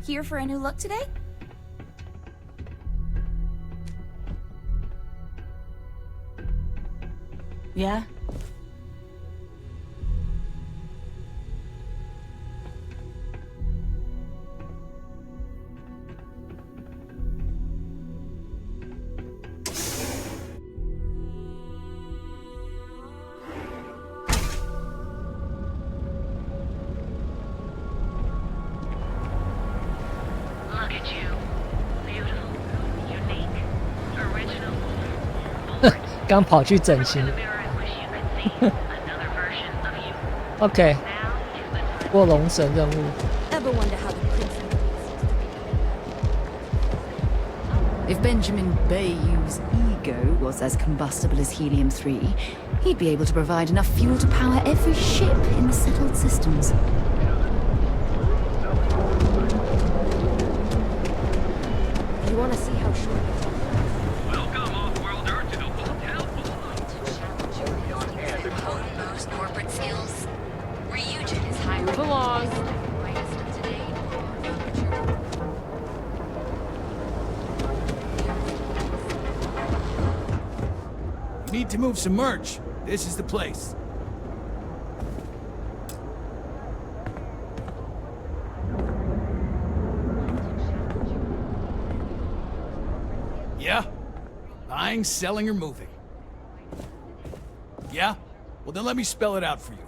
Here for a new look today? Yeah? Look at you. Beautiful, unique, original. 刚跑去整形。 Mirror and wish you could see another version of you. OK， Now is the time. 过龙神任务。 Ever wonder how the prince... If Benjamin Bayou's ego was as combustible as helium-3, he'd be able to provide enough fuel to power every ship in the settled systems. You want to see how short... Welcome, off-worlder, to the hotel. Most corporate skills. Ryujin is hiring. Move along. You need to move some merch. This is the place. Yeah? Buying, selling, or moving? Yeah? Well, then let me spell it out for you.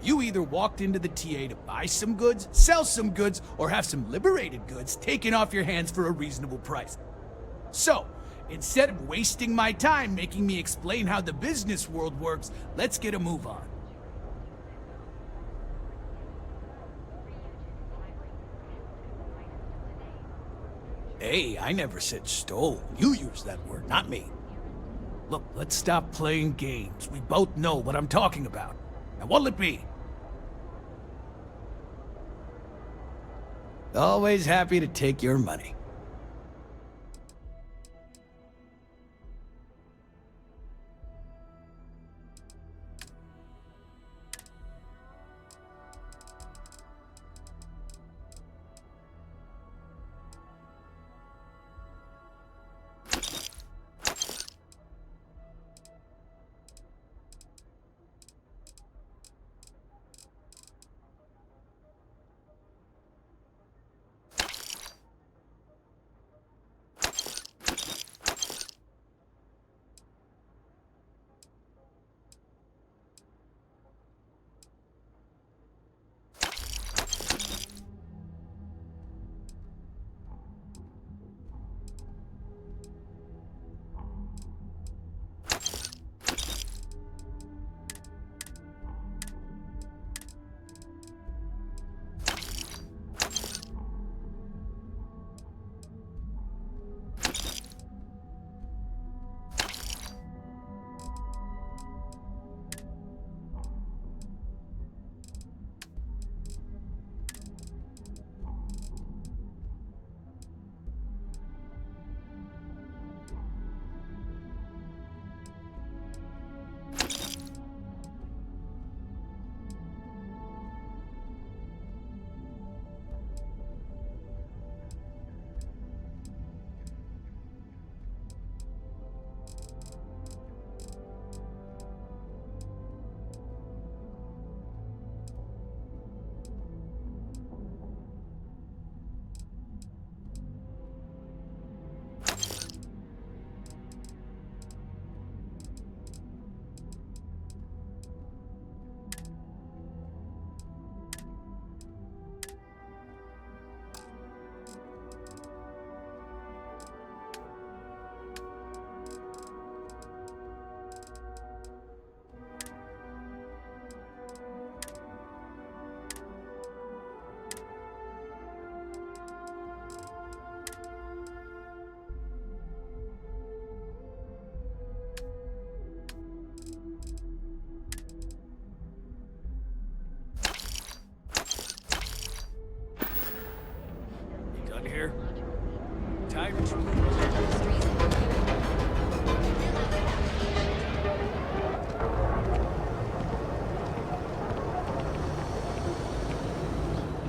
You either walked into the TA to buy some goods, sell some goods, or have some liberated goods taken off your hands for a reasonable price. So, instead of wasting my time making me explain how the business world works, let's get a move on. Hey, I never said stole. You used that word, not me. Look, let's stop playing games. We both know what I'm talking about. Now, what'll it be? Always happy to take your money. here. Tired.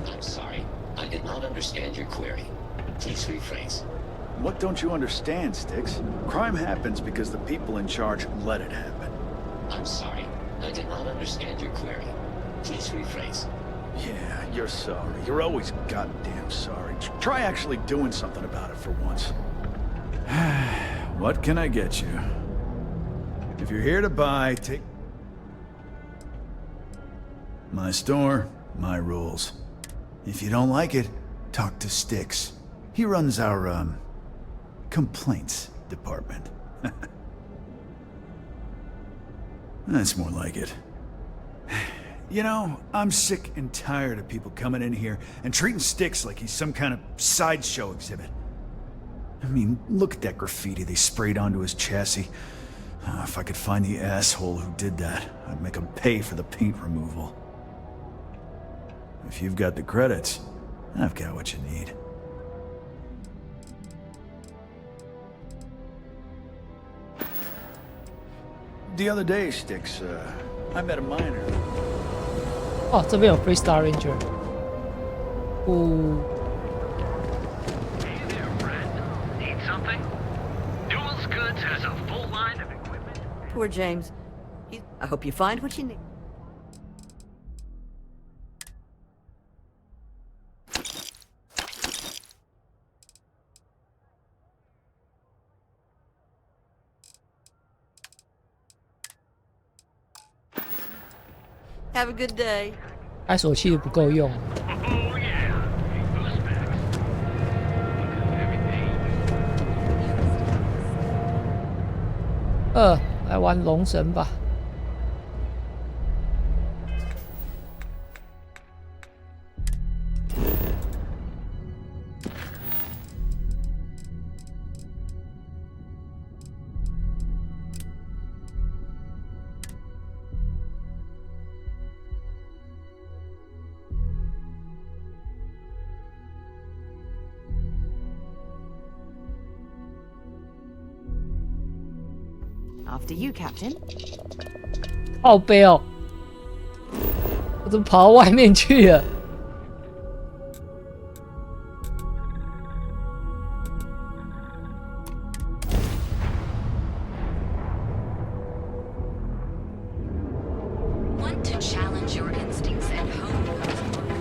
I'm sorry. I did not understand your query. Please rephrase. What don't you understand, Styx? Crime happens because the people in charge let it happen. I'm sorry. I did not understand your query. Please rephrase. Yeah, you're sorry. You're always goddamn sorry. Try actually doing something about it for once. What can I get you? If you're here to buy, take... My store, my rules. If you don't like it, talk to Styx. He runs our, complaints department. That's more like it. You know, I'm sick and tired of people coming in here and treating Styx like he's some kind of sideshow exhibit. I mean, look at that graffiti they sprayed onto his chassis. If I could find the asshole who did that, I'd make him pay for the paint removal. If you've got the credits, I've got what you need. The other day, Styx, I met a miner. 哦，这边有 Freestar Ranger。哦， Hey there, friend. Need something? Duels Goods has a full line of equipment. Poor James. I hope you find what you need. Have a good day. 开锁器不够用。 Oh, yeah. Hey, Goosebacks. Look at everything. 来玩龙神吧。After you, Captain. 靠背哦，我怎么跑到外面去了？ Want to challenge your instincts and hone your skills?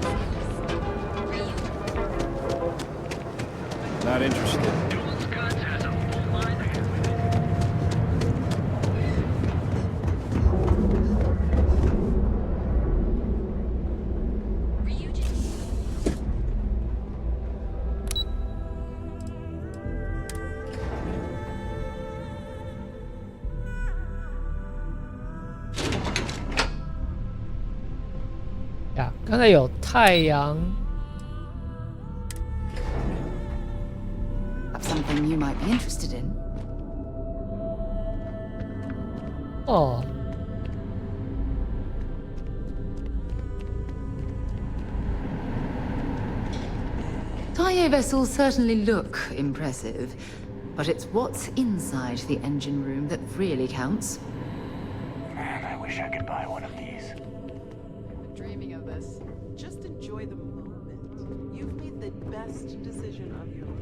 Not interested. Duels Goods has a full line of equipment. Ryujin. 呀，刚才有太阳。 That's something you might be interested in. 哦， Taiyo vessels certainly look impressive, but it's what's inside the engine room that really counts. Man, I wish I could buy one of these. Dreaming of this. Just enjoy the moment. You've made the best decision of your life.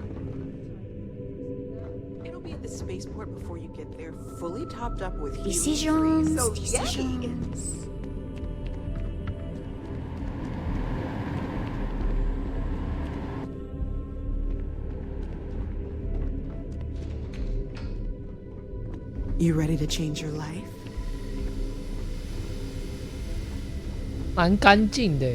It'll be at the spaceport before you get there, fully topped up with Decisions, helium-free, so decisions. yay! You ready to change your life? 蛮干净的。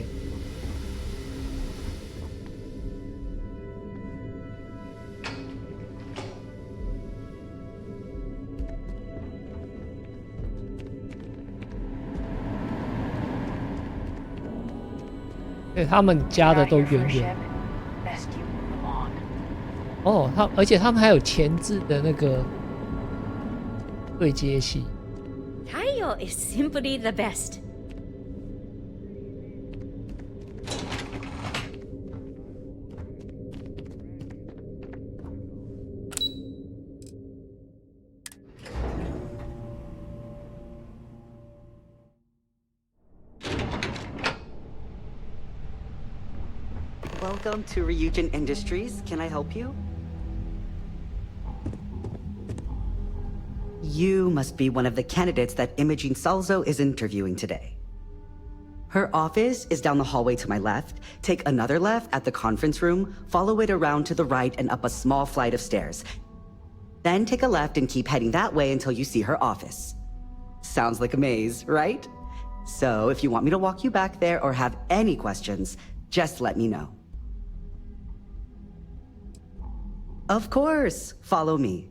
对，他们家的都远远。 Best you move on. 哦，而且他们还有前置的那个对接器。 Tayo is simply the best. Welcome to Ryujin Industries. Can I help you? You must be one of the candidates that Imogene Salzo is interviewing today. Her office is down the hallway to my left. Take another left at the conference room, follow it around to the right and up a small flight of stairs. Then take a left and keep heading that way until you see her office. Sounds like a maze, right? So if you want me to walk you back there or have any questions, just let me know. Of course, follow me.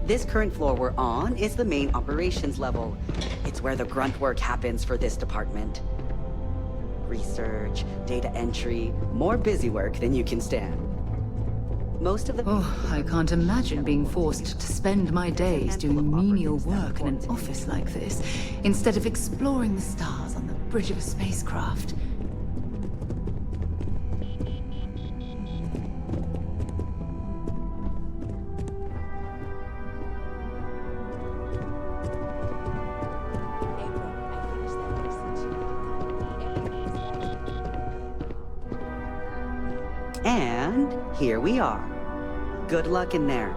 This current floor we're on is the main operations level. It's where the grunt work happens for this department. Research, data entry, more busy work than you can stand. Most of the... Oh, I can't imagine being forced to spend my days doing menial work in an office like this, instead of exploring the stars on the bridge of a spacecraft. And here we are. Good luck in there.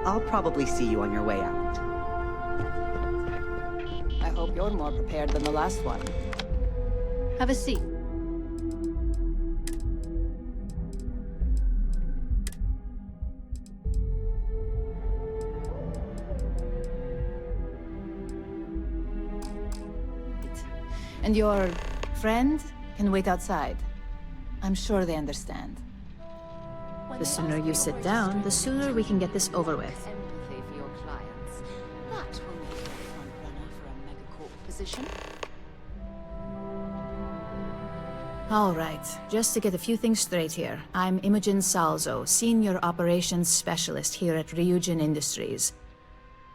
I'll probably see you on your way out. I hope you're more prepared than the last one. Have a seat. And your friend can wait outside. I'm sure they understand. The sooner you sit down, the sooner we can get this over with. Empathy for your clients. That will make you a front runner for a megacorp position. All right, just to get a few things straight here. I'm Imogen Salzo, Senior Operations Specialist here at Ryujin Industries.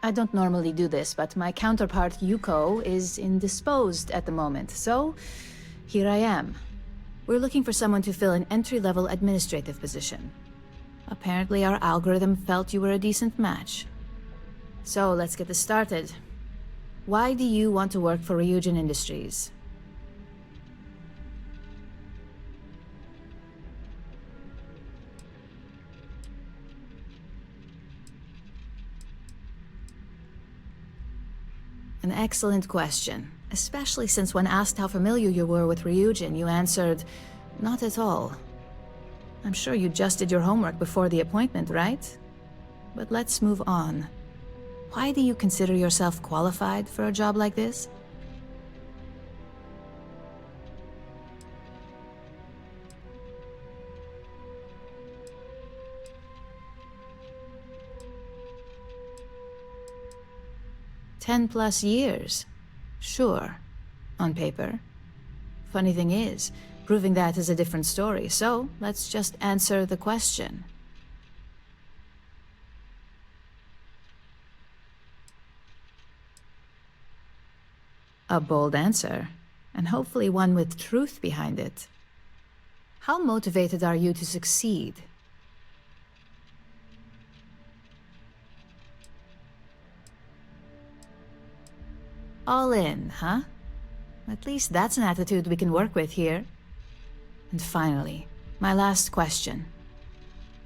I don't normally do this, but my counterpart Yuko is indisposed at the moment, so here I am. We're looking for someone to fill an entry-level administrative position. Apparently our algorithm felt you were a decent match. So let's get this started. Why do you want to work for Ryujin Industries? An excellent question, especially since when asked how familiar you were with Ryujin, you answered, not at all. I'm sure you just did your homework before the appointment, right? But let's move on. Why do you consider yourself qualified for a job like this? +10 years. Sure. On paper. Funny thing is, proving that is a different story, so let's just answer the question. A bold answer, and hopefully one with truth behind it. How motivated are you to succeed? All in, huh? At least that's an attitude we can work with here. And finally, my last question.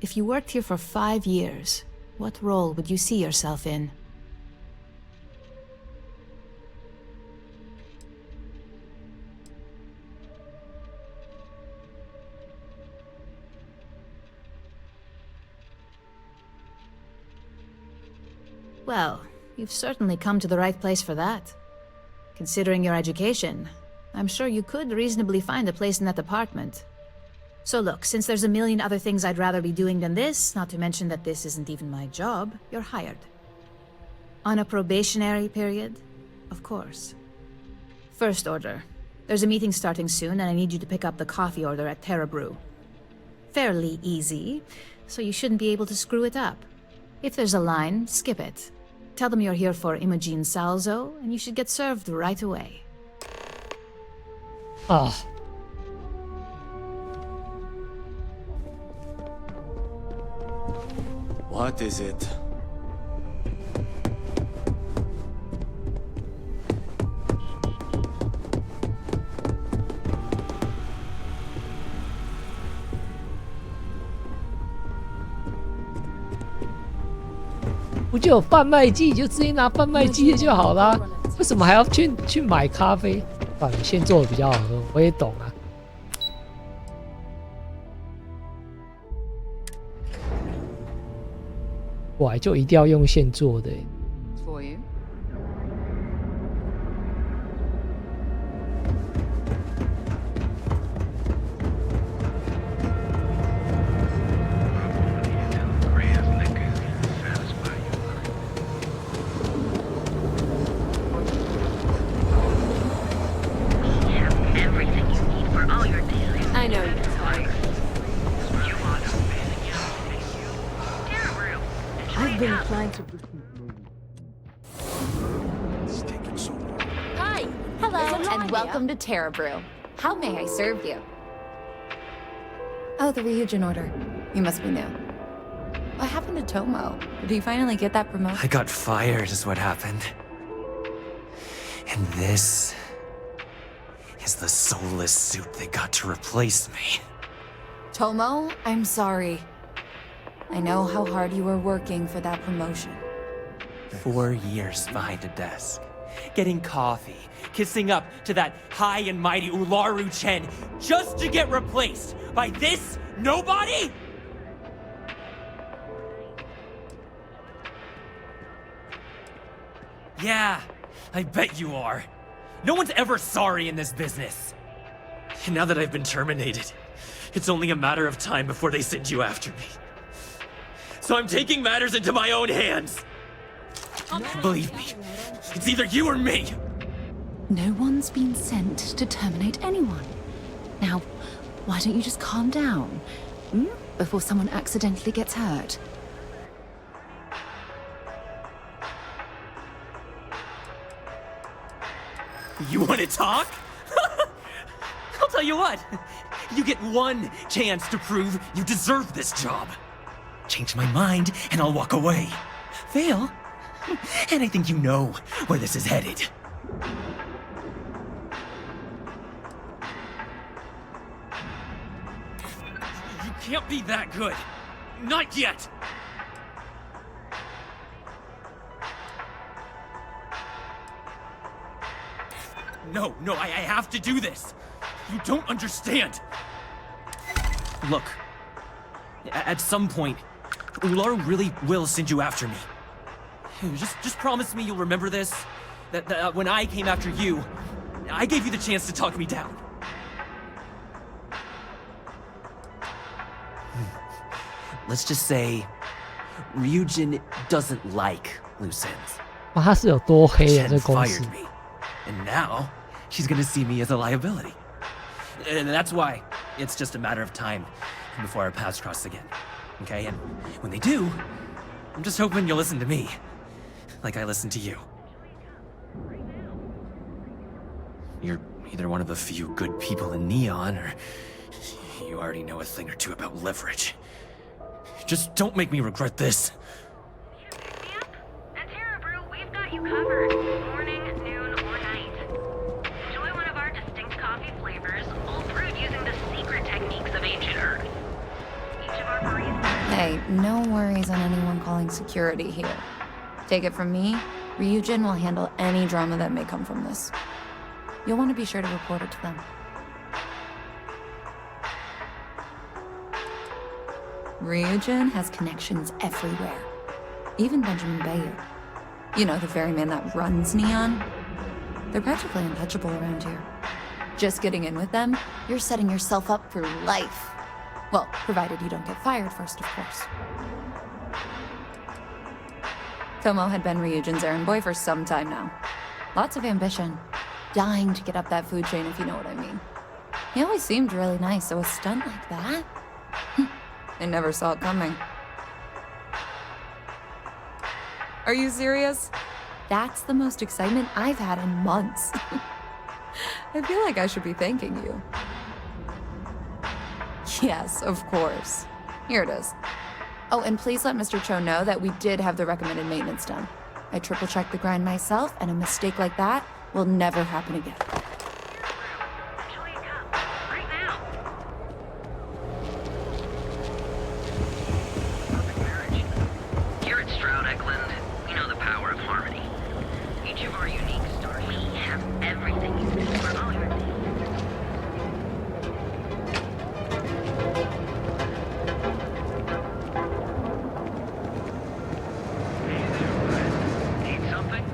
If you worked here for 5 years, what role would you see yourself in? Well, you've certainly come to the right place for that. Considering your education, I'm sure you could reasonably find a place in that department. So look, since there's a million other things I'd rather be doing than this, not to mention that this isn't even my job, you're hired. On a probationary period? Of course. First order. There's a meeting starting soon, and I need you to pick up the coffee order at Terra Brew. Fairly easy, so you shouldn't be able to screw it up. If there's a line, skip it. Tell them you're here for Imogen Salzo, and you should get served right away. What is it? “不就有贩卖机，就直接拿贩卖机的就好啦，为什么还要去买咖啡？反正现做的比较好喝，我也懂啊。”我还就一定要用现做的。For you. Everything you need for all your daily. I know you. I've been trying to. It's taking so long. Hi, hello, and welcome to Terra Brew. How may I serve you? Oh, the Ryujin order. You must be new. What happened to Tomo? Did he finally get that promotion? I got fired is what happened. And this is the soulless suit they got to replace me. Tomo, I'm sorry. I know how hard you were working for that promotion. 4 years behind a desk, getting coffee, kissing up to that high and mighty Ularu Chen, just to get replaced by this nobody? Yeah, I bet you are. No one's ever sorry in this business. And now that I've been terminated, it's only a matter of time before they send you after me. So I'm taking matters into my own hands. Believe me, it's either you or me. No one's been sent to terminate anyone. Now, why don't you just calm down? Before someone accidentally gets hurt. You want to talk? I'll tell you what. You get one chance to prove you deserve this job. Change my mind, and I'll walk away. Fail, and I think you know where this is headed. You can't be that good. Not yet. No, I have to do this. You don't understand. Look, at some point, Ularu really will send you after me. Just promise me you'll remember this. That when I came after you, I gave you the chance to talk me down. Let's just say, Ryujin doesn't like loose ends. 哇，他是有多黑啊！这 Chen 公司 fired me, and now she's gonna see me as a liability. And that's why it's just a matter of time before our paths cross again. Okay? And when they do, I'm just hoping you'll listen to me, like I listen to you. You're either one of the few good people in Neon, or you already know a thing or two about leverage. Just don't make me regret this. At Terra Brew, we've got you covered. Morning, noon, or night. Enjoy one of our distinct coffee flavors, all brewed using the secret techniques of ancient Earth. Each of our baristas... Hey, no worries on anyone calling security here. Take it from me, Ryujin will handle any drama that may come from this. You'll want to be sure to report it to them. Ryujin has connections everywhere. Even Benjamin Bayu. You know, the very man that runs Neon? They're practically untouchable around here. Just getting in with them, you're setting yourself up for life. Well, provided you don't get fired first, of course. Tomo had been Ryujin's errand boy for some time now. Lots of ambition. Dying to get up that food chain, if you know what I mean. He always seemed really nice, so a stunt like that? I never saw it coming. Are you serious? That's the most excitement I've had in months. I feel like I should be thanking you. Yes, of course. Here it is. Oh, and please let Mr. Cho know that we did have the recommended maintenance done. I triple-checked the grind myself, and a mistake like that will never happen again. Here at Stroud Eklund, we know the power of harmony. Each of our unique stars, we have everything you need for all your needs. Need something?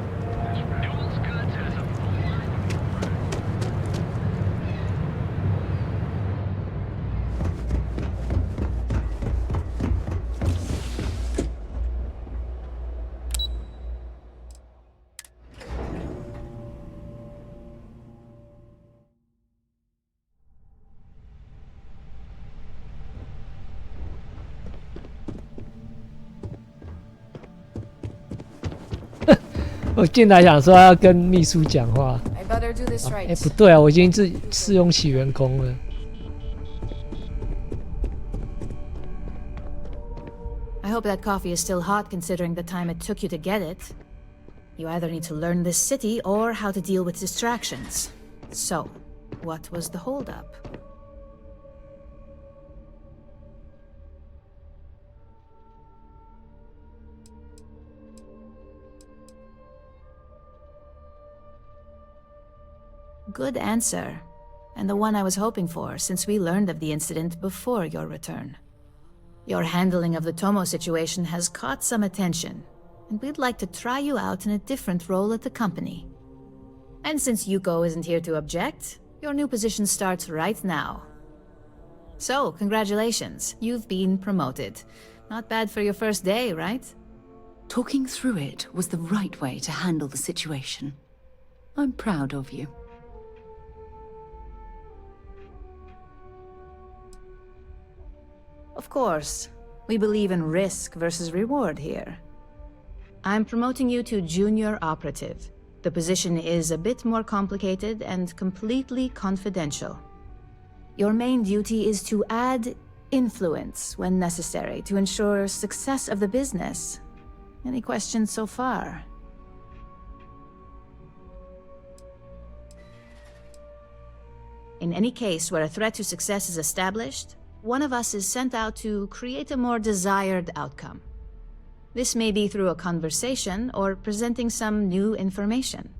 Newell's Goods has a full line of我进来想说要跟秘书讲话， I better do this 哎 right. 不对啊，我已经是试用期员工了。 I hope that coffee is still hot considering the time it took you to get it. You either need to learn this city or how to deal with distractions. So, what was the holdup? Good answer, and the one I was hoping for since we learned of the incident before your return. Your handling of the Tomo situation has caught some attention, and we'd like to try you out in a different role at the company. And since Yuko isn't here to object, your new position starts right now. So, congratulations, you've been promoted. Not bad for your first day, right? Talking through it was the right way to handle the situation. I'm proud of you. Of course, we believe in risk versus reward here. I'm promoting you to junior operative. The position is a bit more complicated and completely confidential. Your main duty is to add influence when necessary to ensure success of the business. Any questions so far? In any case where a threat to success is established, one of us is sent out to create a more desired outcome. This may be through a conversation or presenting some new information.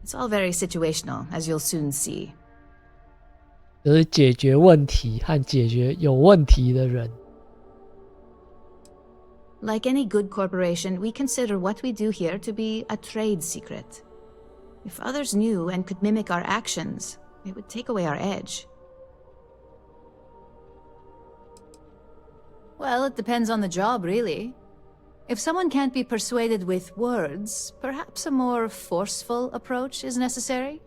It's all very situational, as you'll soon see. 就是解决问题和解决有问题的人。 Like any good corporation, we consider what we do here to be a trade secret. If others knew and could mimic our actions, it would take away our edge. Well, it depends on the job, really. If someone can't be persuaded with words, perhaps a more forceful approach is necessary.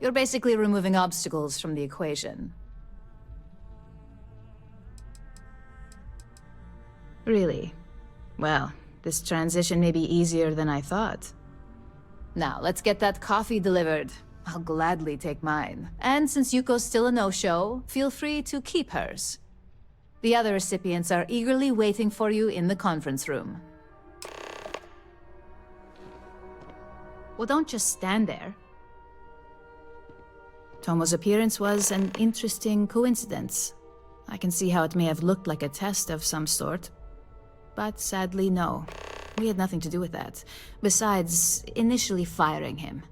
You're basically removing obstacles from the equation. Really? Well, this transition may be easier than I thought. Now, let's get that coffee delivered. I'll gladly take mine. And since Yuko's still a no-show, feel free to keep hers. The other recipients are eagerly waiting for you in the conference room. Well, don't just stand there. Tomo's appearance was an interesting coincidence. I can see how it may have looked like a test of some sort. But sadly, no. We had nothing to do with that, besides initially firing him.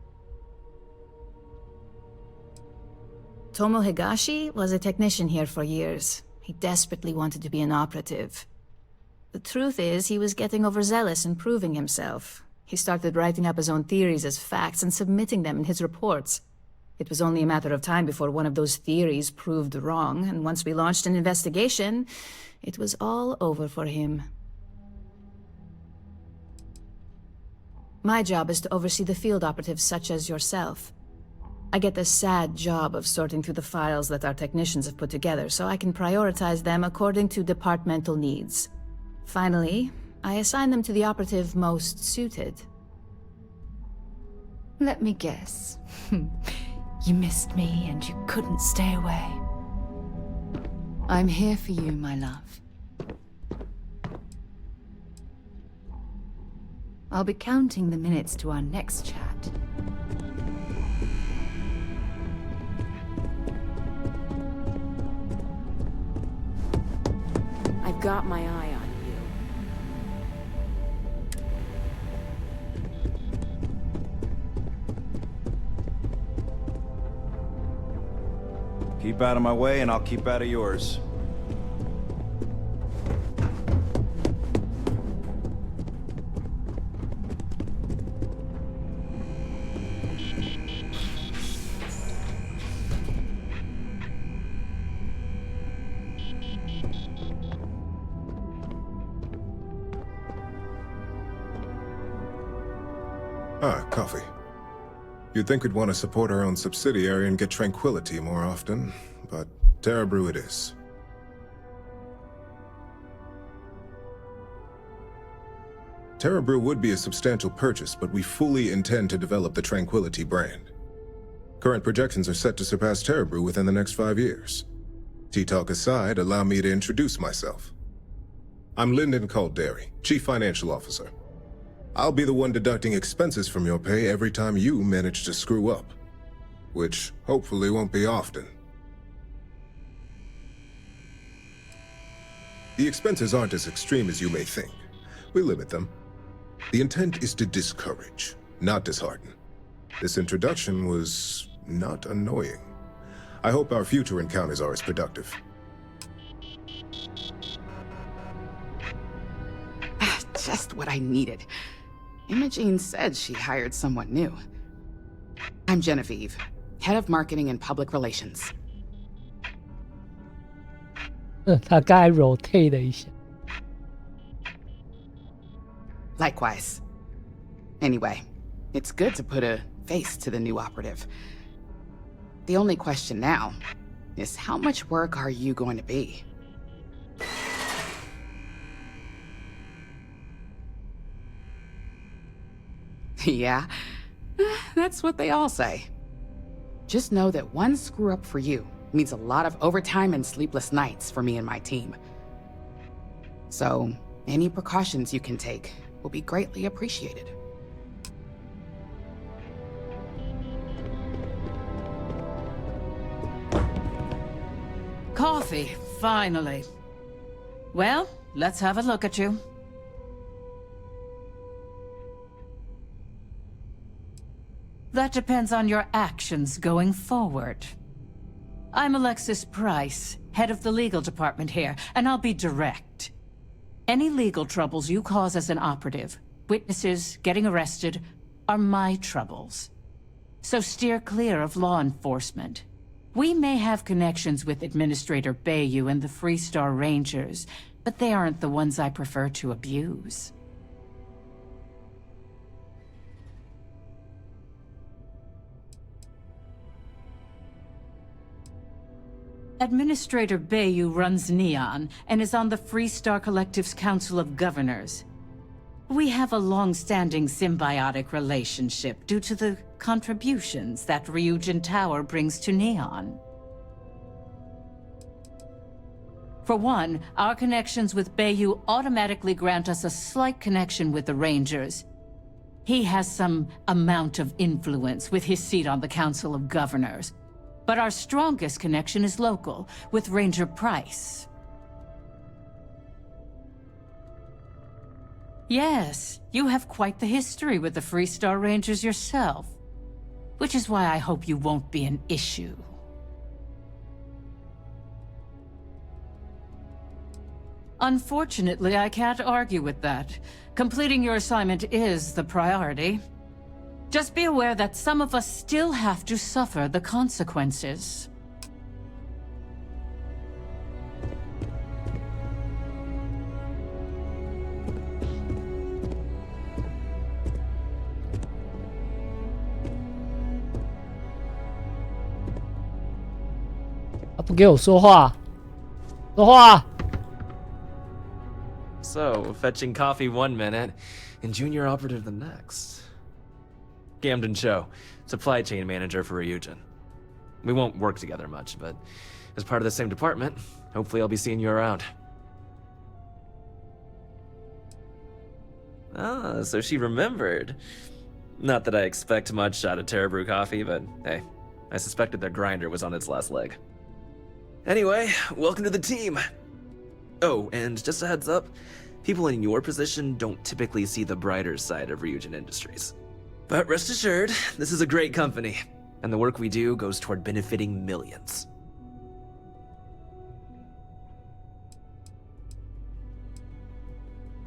Tomo Higashi was a technician here for years. He desperately wanted to be an operative. The truth is, he was getting overzealous in proving himself. He started writing up his own theories as facts and submitting them in his reports. It was only a matter of time before one of those theories proved wrong, and once we launched an investigation, it was all over for him. My job is to oversee the field operatives such as yourself. I get the sad job of sorting through the files that our technicians have put together, so I can prioritize them according to departmental needs. Finally, I assign them to the operative most suited. Let me guess. You missed me and you couldn't stay away. I'm here for you, my love. I'll be counting the minutes to our next chat. I've got my eye on you. Keep out of my way and I'll keep out of yours. Ah, coffee. You'd think we'd want to support our own subsidiary and get tranquility more often, but Terra Brew it is. Terra Brew would be a substantial purchase, but we fully intend to develop the Tranquility brand. Current projections are set to surpass Terra Brew within the next 5 years. Tea talk aside, allow me to introduce myself. I'm Lyndon Calderi, Chief Financial Officer. I'll be the one deducting expenses from your pay every time you manage to screw up. Which hopefully won't be often. The expenses aren't as extreme as you may think. We limit them. The intent is to discourage, not dishearten. This introduction was not annoying. I hope our future encounters are as productive. Just what I needed. Imogene said she hired someone new. I'm Genevieve, Head of Marketing and Public Relations. 他刚才 rotate 了一下。Likewise. Anyway, it's good to put a face to the new operative. The only question now is how much work are you going to be? Yeah, that's what they all say. Just know that one screw-up for you means a lot of overtime and sleepless nights for me and my team. So, any precautions you can take will be greatly appreciated. Coffee, finally. Well, let's have a look at you. That depends on your actions going forward. I'm Alexis Price, head of the legal department here, and I'll be direct. Any legal troubles you cause as an operative, witnesses, getting arrested, are my troubles. So steer clear of law enforcement. We may have connections with Administrator Bayou and the Freestar Rangers, but they aren't the ones I prefer to abuse. Administrator Bayou runs Neon and is on the Freestar Collective's Council of Governors. We have a long-standing symbiotic relationship due to the contributions that Ryujin Tower brings to Neon. For one, our connections with Bayou automatically grant us a slight connection with the Rangers. He has some amount of influence with his seat on the Council of Governors. But our strongest connection is local, with Ranger Price. Yes, you have quite the history with the Freestar Rangers yourself. Which is why I hope you won't be an issue. Unfortunately, I can't argue with that. Completing your assignment is the priority. Just be aware that some of us still have to suffer the consequences.他不给我说话，说话。 So, fetching coffee 1 minute, and junior operative the next. Gamden Cho, supply chain manager for Ryujin. We won't work together much, but as part of the same department, hopefully I'll be seeing you around. Ah, so she remembered. Not that I expect much out of Terra Brew Coffee, but hey, I suspected their grinder was on its last leg. Anyway, welcome to the team. Oh, and just a heads up, people in your position don't typically see the brighter side of Ryujin Industries. But rest assured, this is a great company, and the work we do goes toward benefiting millions.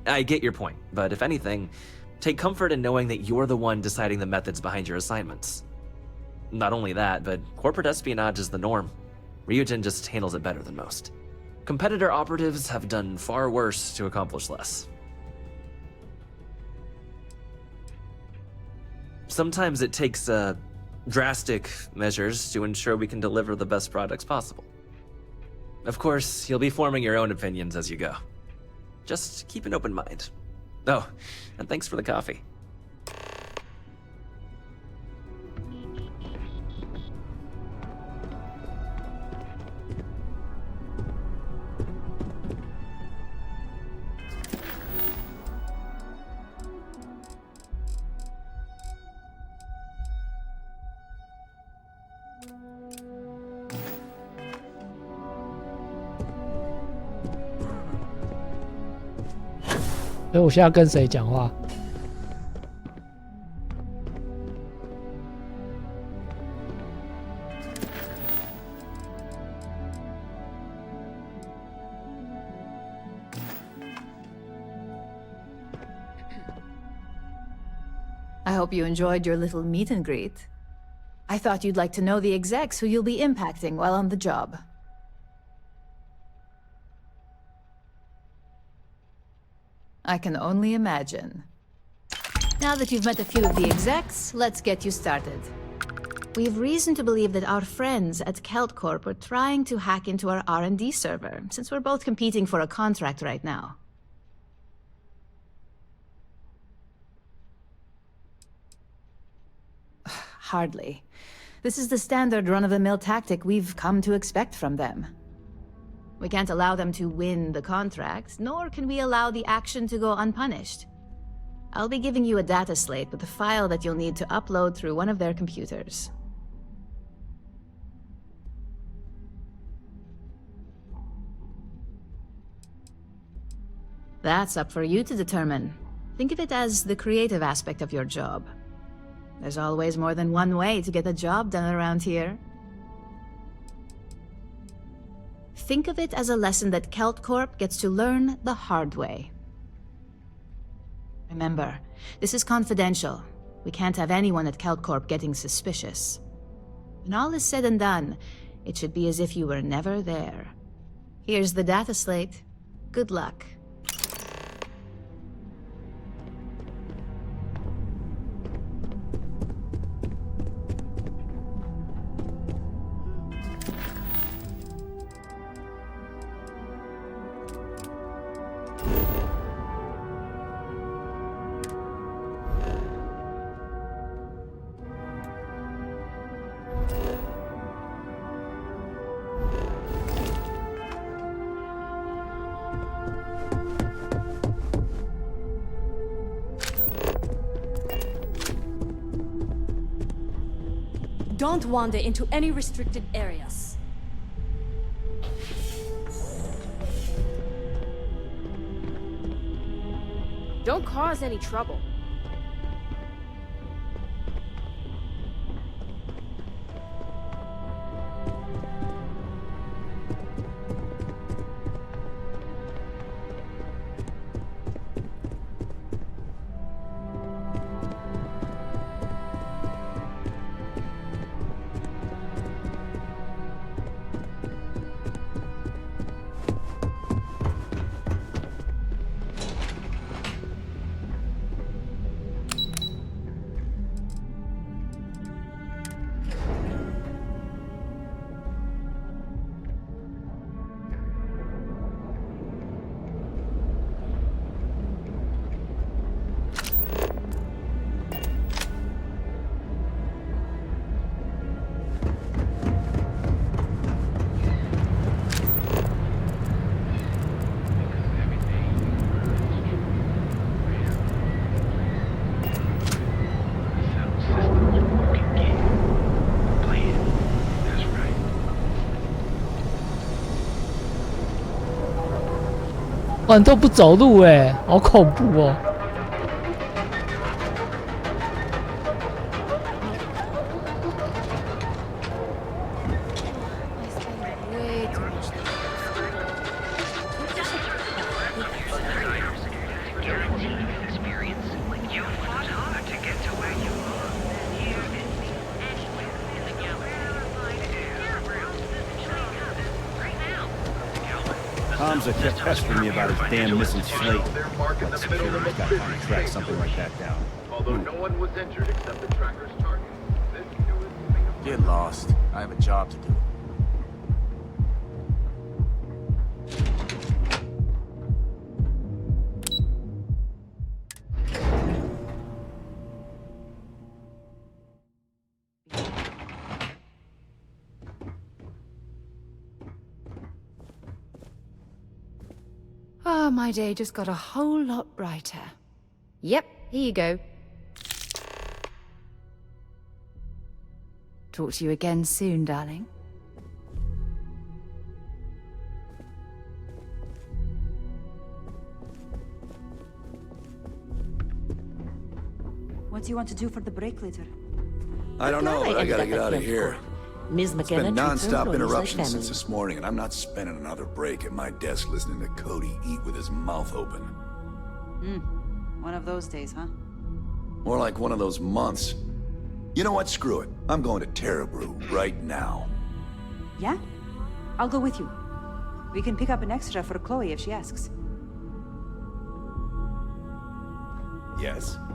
I get your point, but if anything, take comfort in knowing that you're the one deciding the methods behind your assignments. Not only that, but corporate espionage is the norm. Ryujin just handles it better than most. Competitor operatives have done far worse to accomplish less. Sometimes it takes drastic measures to ensure we can deliver the best products possible. Of course, you'll be forming your own opinions as you go. Just keep an open mind. Oh, and thanks for the coffee.所以我现在要跟谁讲话？ I hope you enjoyed your little meet and greet. I thought you'd like to know the execs who you'll be impacting while on the job. I can only imagine. Now that you've met a few of the execs, let's get you started. We have reason to believe that our friends at Kelt Corp are trying to hack into our R&D server, since we're both competing for a contract right now. Hardly. This is the standard run-of-the-mill tactic we've come to expect from them. We can't allow them to win the contract, nor can we allow the action to go unpunished. I'll be giving you a data slate with a file that you'll need to upload through one of their computers. That's up for you to determine. Think of it as the creative aspect of your job. There's always more than one way to get a job done around here. Think of it as a lesson that Kelt Corp gets to learn the hard way. Remember, this is confidential. We can't have anyone at Kelt Corp getting suspicious. When all is said and done, it should be as if you were never there. Here's the data slate. Good luck. Don't wander into any restricted areas. Don't cause any trouble. 玩都不走路哎，好恐怖哦！Hamza kept pestering me about his damn missing slate. That security's got time to track something like that down. Although no one was injured except the tracker's target. Get lost. I have a job to do. Ah, my day just got a whole lot brighter. Yep, here you go. Talk to you again soon, darling. What do you want to do for the break later? I don't know, but I gotta get out of here. Ms. It's been McKenna treats her non-stop employees like interruptions since family. this morning, and I'm not spending another break at my desk listening to Cody eat with his mouth open. One of those days, huh? More like one of those months. You know what? Screw it. I'm going to Terrabrew right now. Yeah? I'll go with you. We can pick up an extra for Chloe if she asks. Yes. "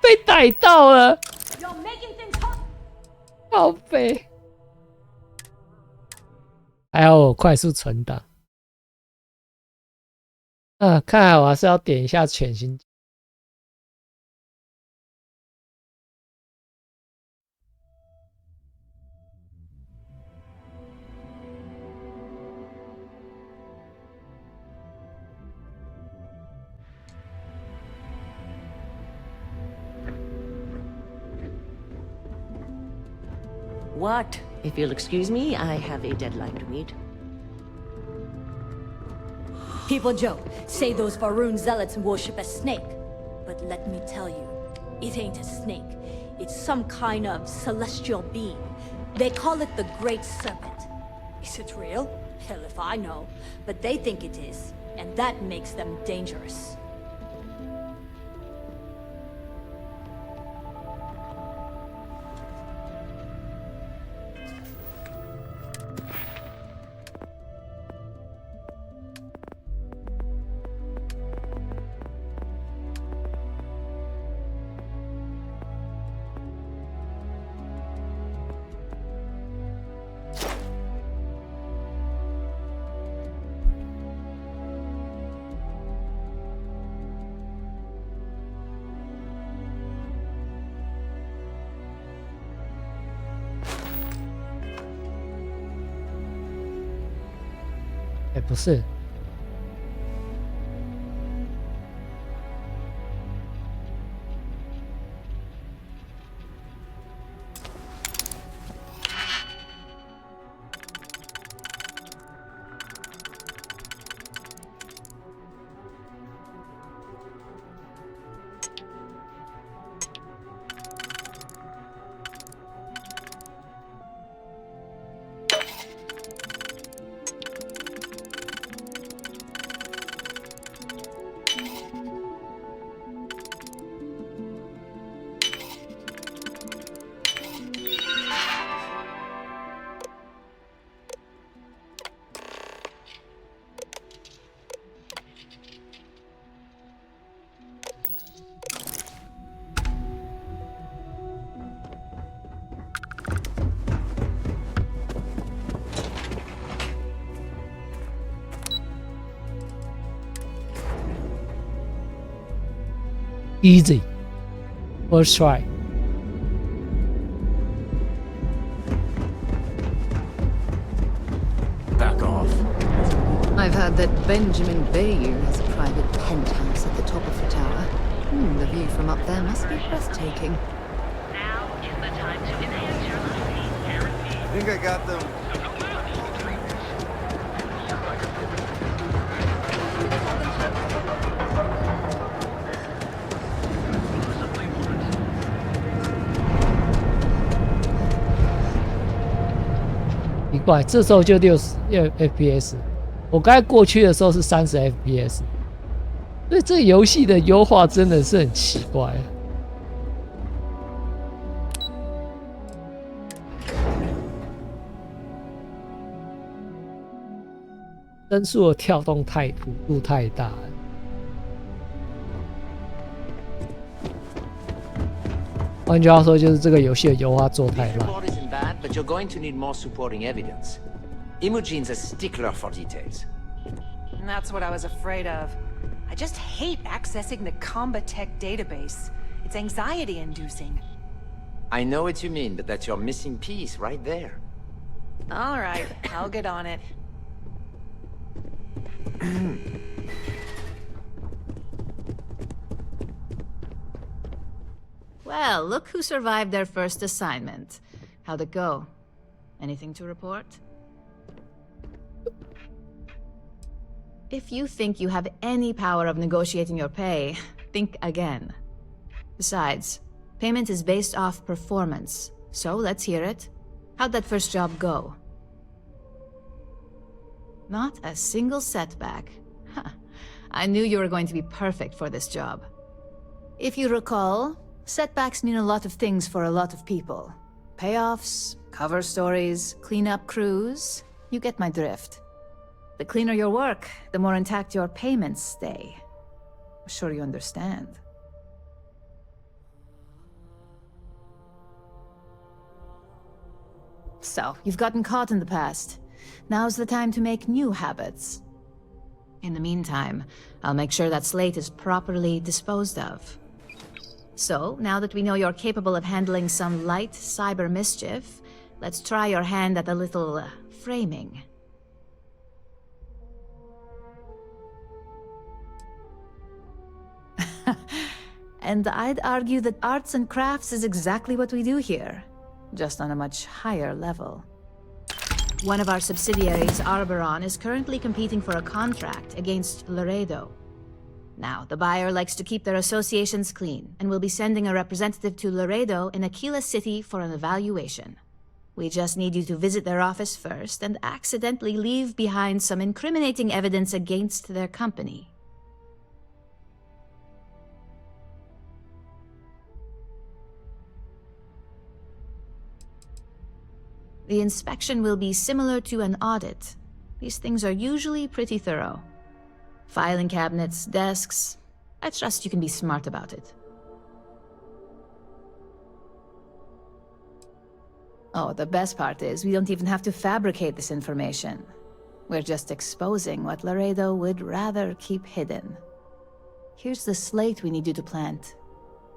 被逮到了，好悲。还好我快速存档。看来我还是要点一下全新。What? If you'll excuse me, I have a deadline to meet. People joke, say those Varun zealots worship a snake. But let me tell you, it ain't a snake. It's some kind of celestial being. They call it the Great Serpent. Is it real? Hell if I know. But they think it is, and that makes them dangerous.哎，不是， Easy. First try. Back off. I've heard that Benjamin Bayou has a private penthouse at the top of the tower. The view from up there must be breathtaking. Now is the time to enhance your life. I think I got them.奇怪，这时候就60 FPS， 我刚才过去的时候是30 FPS， 所以这个游戏的优化真的是很奇怪。帧数的跳动幅度太大了。换句话说，就是这个游戏的优化做太烂。 Isn't bad, but you're going to need more supporting evidence. Imogene's a stickler for details. That's what I was afraid of. I just hate accessing the Combatech database. It's anxiety-inducing. I know what you mean, but that's your missing piece right there. All right, I'll get on it. Well, look who survived their first assignment. How'd it go? Anything to report? If you think you have any power of negotiating your pay, think again. Besides, payment is based off performance, so let's hear it. How'd that first job go? Not a single setback. Huh. I knew you were going to be perfect for this job. If you recall, setbacks mean a lot of things for a lot of people. Payoffs, cover stories, cleanup crews. You get my drift. The cleaner your work, the more intact your payments stay. I'm sure you understand. So, you've gotten caught in the past. Now's the time to make new habits. In the meantime, I'll make sure that slate is properly disposed of. So, now that we know you're capable of handling some light cyber mischief, let's try your hand at a little framing. And I'd argue that arts and crafts is exactly what we do here, just on a much higher level. One of our subsidiaries, Arboron, is currently competing for a contract against Laredo. Now, the buyer likes to keep their associations clean, and will be sending a representative to Laredo in Aquila City for an evaluation. We just need you to visit their office first and accidentally leave behind some incriminating evidence against their company. The inspection will be similar to an audit. These things are usually pretty thorough. Filing cabinets, desks. I trust you can be smart about it. Oh, the best part is we don't even have to fabricate this information. We're just exposing what Laredo would rather keep hidden. Here's the slate we need you to plant.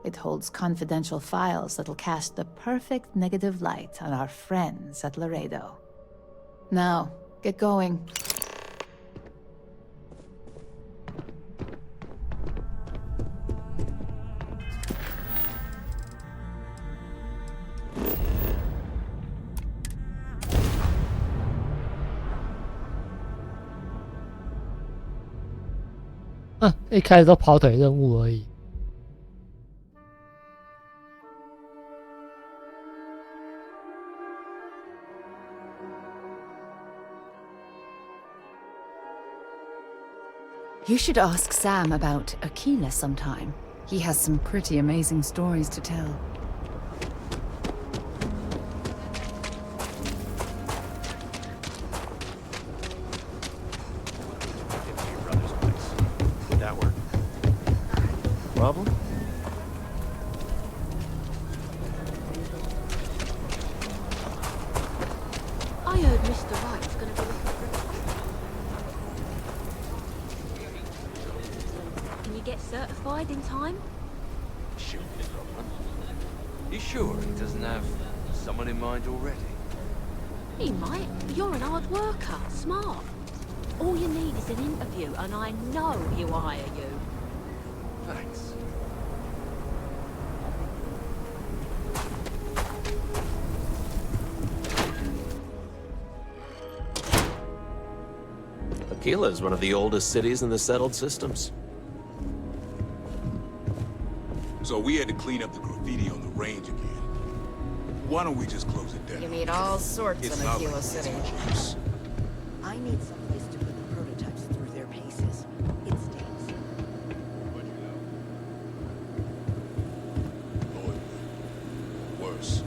It holds confidential files that'll cast the perfect negative light on our friends at Laredo. Now, get going. Ah, 一开始都跑腿任务而已。You should ask Sam about Aquila sometime. He has some pretty amazing stories to tell. Would that work? Problem? I heard Mr. Wright's gonna be looking for... Can you get certified in time? Shouldn't be a problem. You sure he doesn't have someone in mind already? He might. You're an hard worker, smart. All you need is an interview, and I know he'll hire you. Thanks. Aquila is one of the oldest cities in the settled systems. So we had to clean up the graffiti on the range again. Why don't we just close it down? You meet all sorts It's in not Aquila like it's City. much use. I need someplace to put the prototypes through their paces. It stinks. Worse.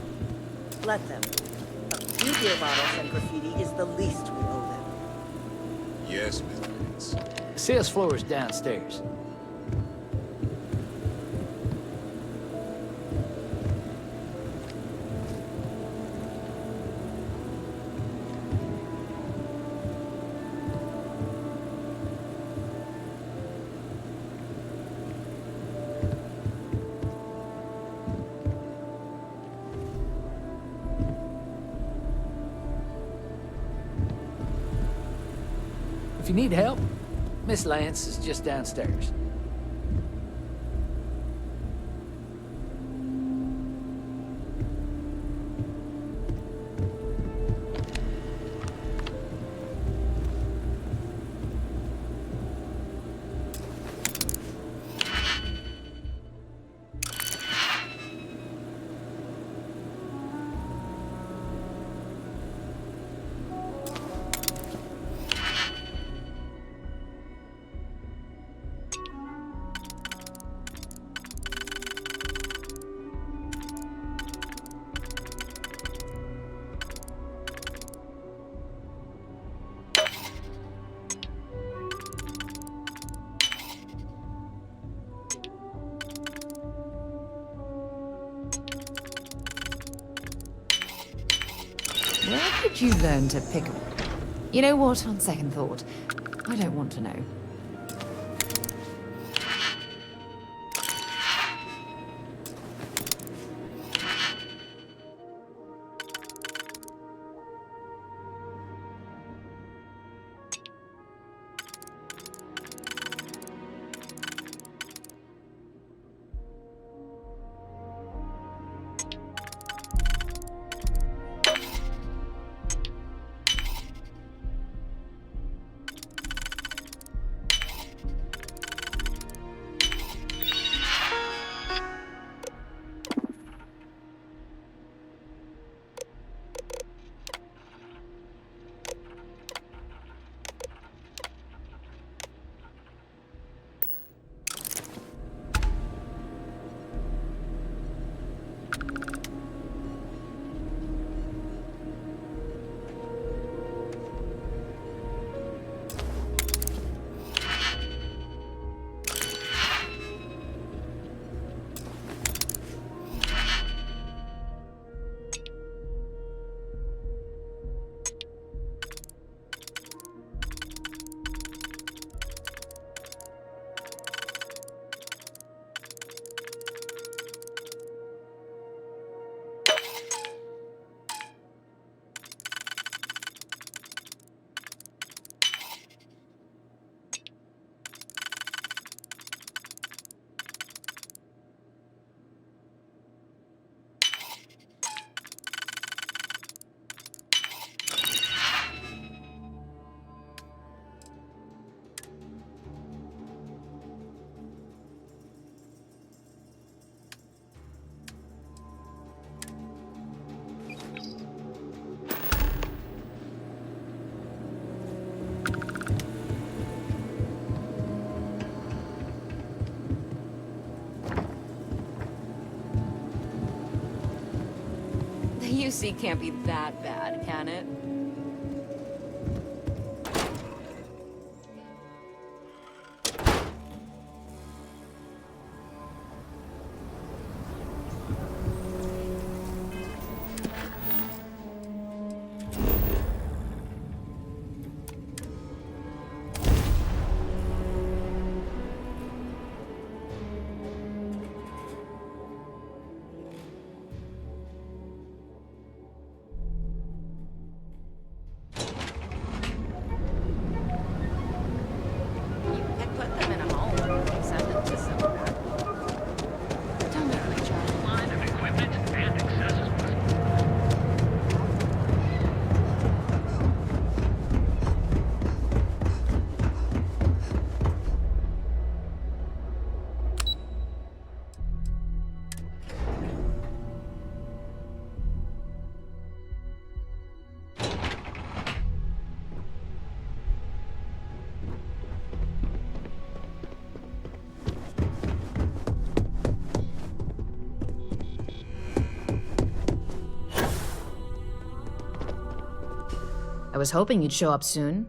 Let them. A few beer bottles and graffiti is the least we owe them. Yes, Miss Vance. Sales floor is downstairs. If you need help, Miss Lance is just downstairs. Where did you learn to pick a... You know what, on second thought, I don't want to know. The UC can't be that bad, can it? was hoping you'd show up soon.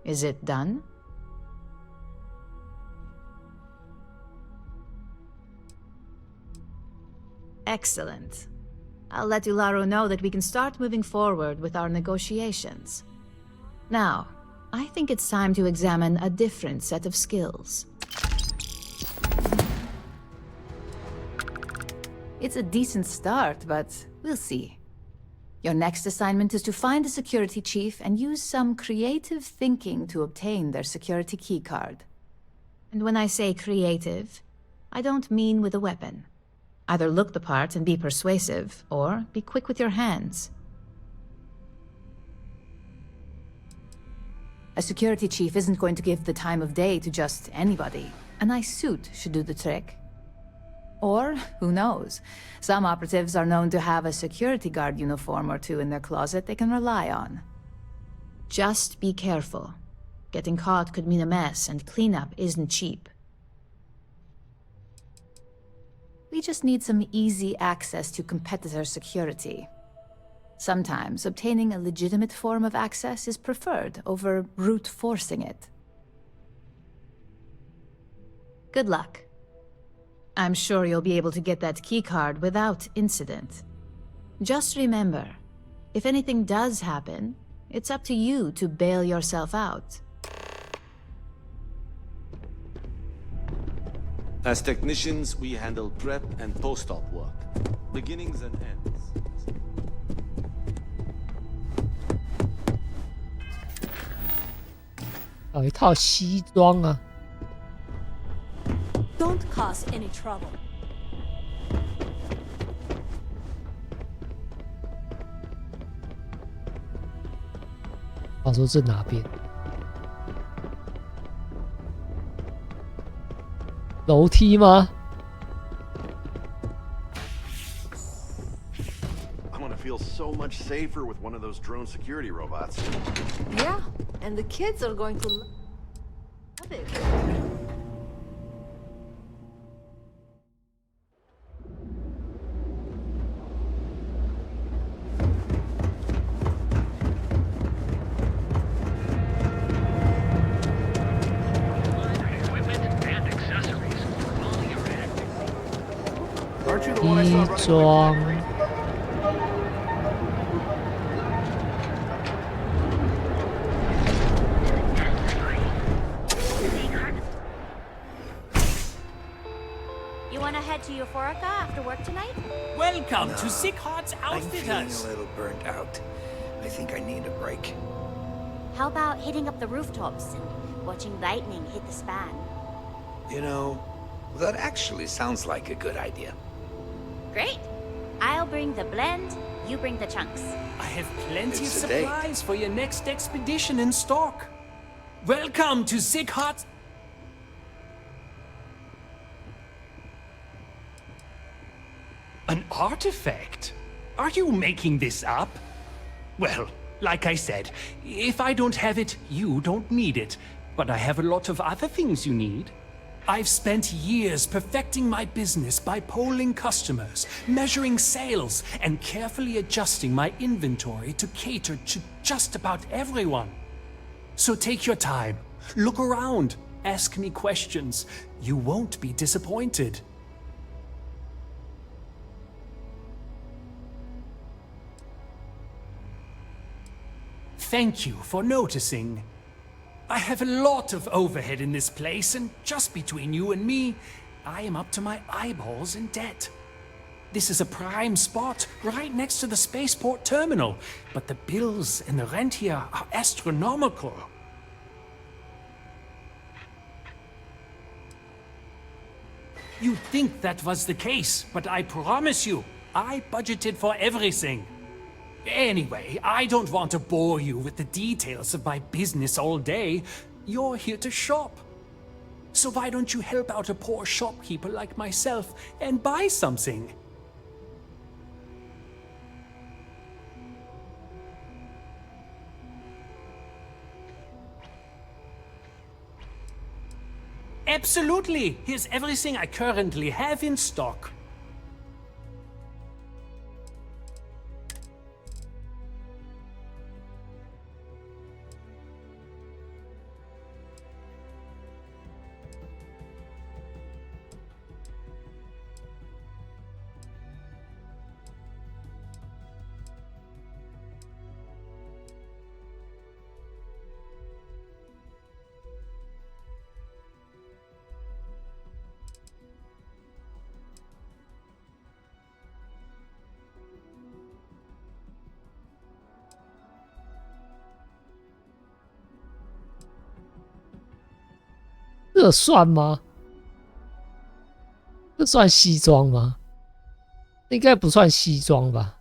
Is it done? Excellent. I'll let Ularu know that we can start moving forward with our negotiations. Now, I think it's time to examine a different set of skills. It's a decent start, but we'll see. Your next assignment is to find the security chief and use some creative thinking to obtain their security keycard. And when I say creative, I don't mean with a weapon. Either look the part and be persuasive, or be quick with your hands. A security chief isn't going to give the time of day to just anybody. A nice suit should do the trick. Or, who knows, some operatives are known to have a security guard uniform or two in their closet they can rely on. Just be careful. Getting caught could mean a mess, and cleanup isn't cheap. We just need some easy access to competitor security. Sometimes obtaining a legitimate form of access is preferred over brute forcing it. Good luck. I'm sure you'll be able to get that keycard without incident. Just remember, if anything does happen, it's up to you to bail yourself out. As technicians, we handle prep and post-op work, beginnings and ends. 有一套西装啊。 Don't cause any trouble. 话说这哪边？楼梯吗？ I'm gonna feel so much safer with one of those drone security robots. Yeah, and the kids are going to love it. Aren't you the one I saw running? 西装。 You wanna head to Euphorica after work tonight? Welcome to Sick Heart's I'm feeling a Outfitters. little burnt out. I think I need a break. How about hitting up the rooftops and watching lightning hit the span? You know, that actually sounds like a good idea. Great. I'll bring the blend, you bring the chunks. I have plenty It's of a date. supplies for your next expedition in stock. Welcome to Sick Heart's... An artifact? Are you making this up? Well, like I said, if I don't have it, you don't need it. But I have a lot of other things you need. I've spent years perfecting my business by polling customers, measuring sales, and carefully adjusting my inventory to cater to just about everyone. So take your time, look around, ask me questions. You won't be disappointed. Thank you for noticing. I have a lot of overhead in this place, and just between you and me, I am up to my eyeballs in debt. This is a prime spot right next to the spaceport terminal, but the bills and the rent here are astronomical. You'd think that was the case, but I promise you, I budgeted for everything. Anyway, I don't want to bore you with the details of my business all day. You're here to shop. So why don't you help out a poor shopkeeper like myself and buy something? Absolutely! Here's everything I currently have in stock. 个算吗？这算西装吗？应该不算西装吧。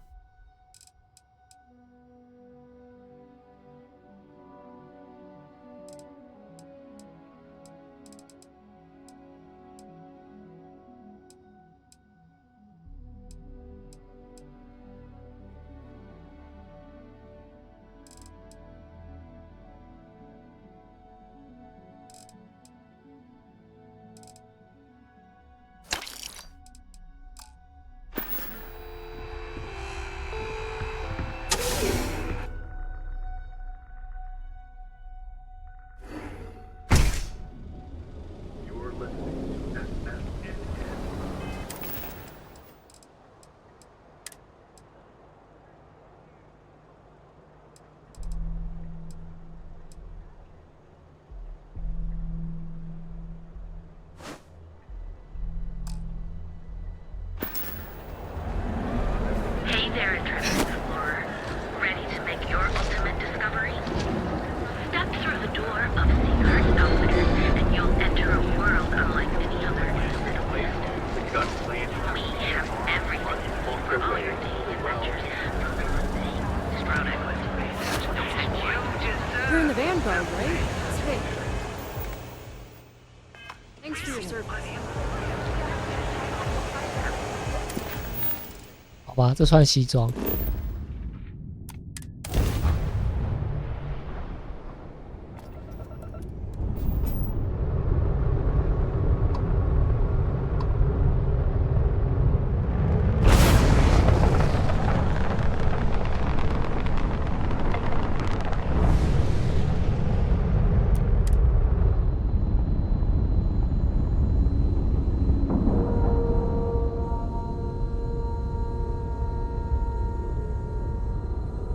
Hey there, intrepid explorer. Ready to make your ultimate discovery? Step through the door of Secret Outfitters, and you'll enter a world unlike any other in the Middle East. We have everything for all your daily adventures, from the mundane to extraordinary. And you deserve. You're in the Vanguard, right? Sick. Thanks for your service. 好吧，这算西装。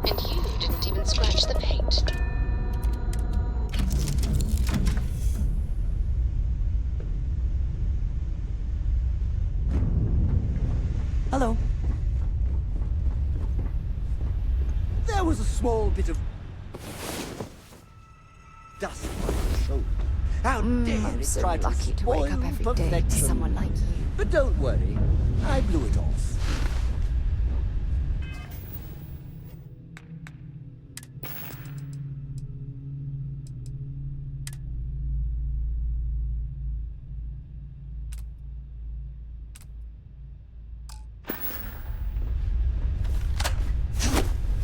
And you didn't even scratch the paint. Hello. There was a small bit of dust on your shoulder. How dare I'm it so try lucky to wake up spoil every day to perfection. someone like you. But don't worry, I blew it off.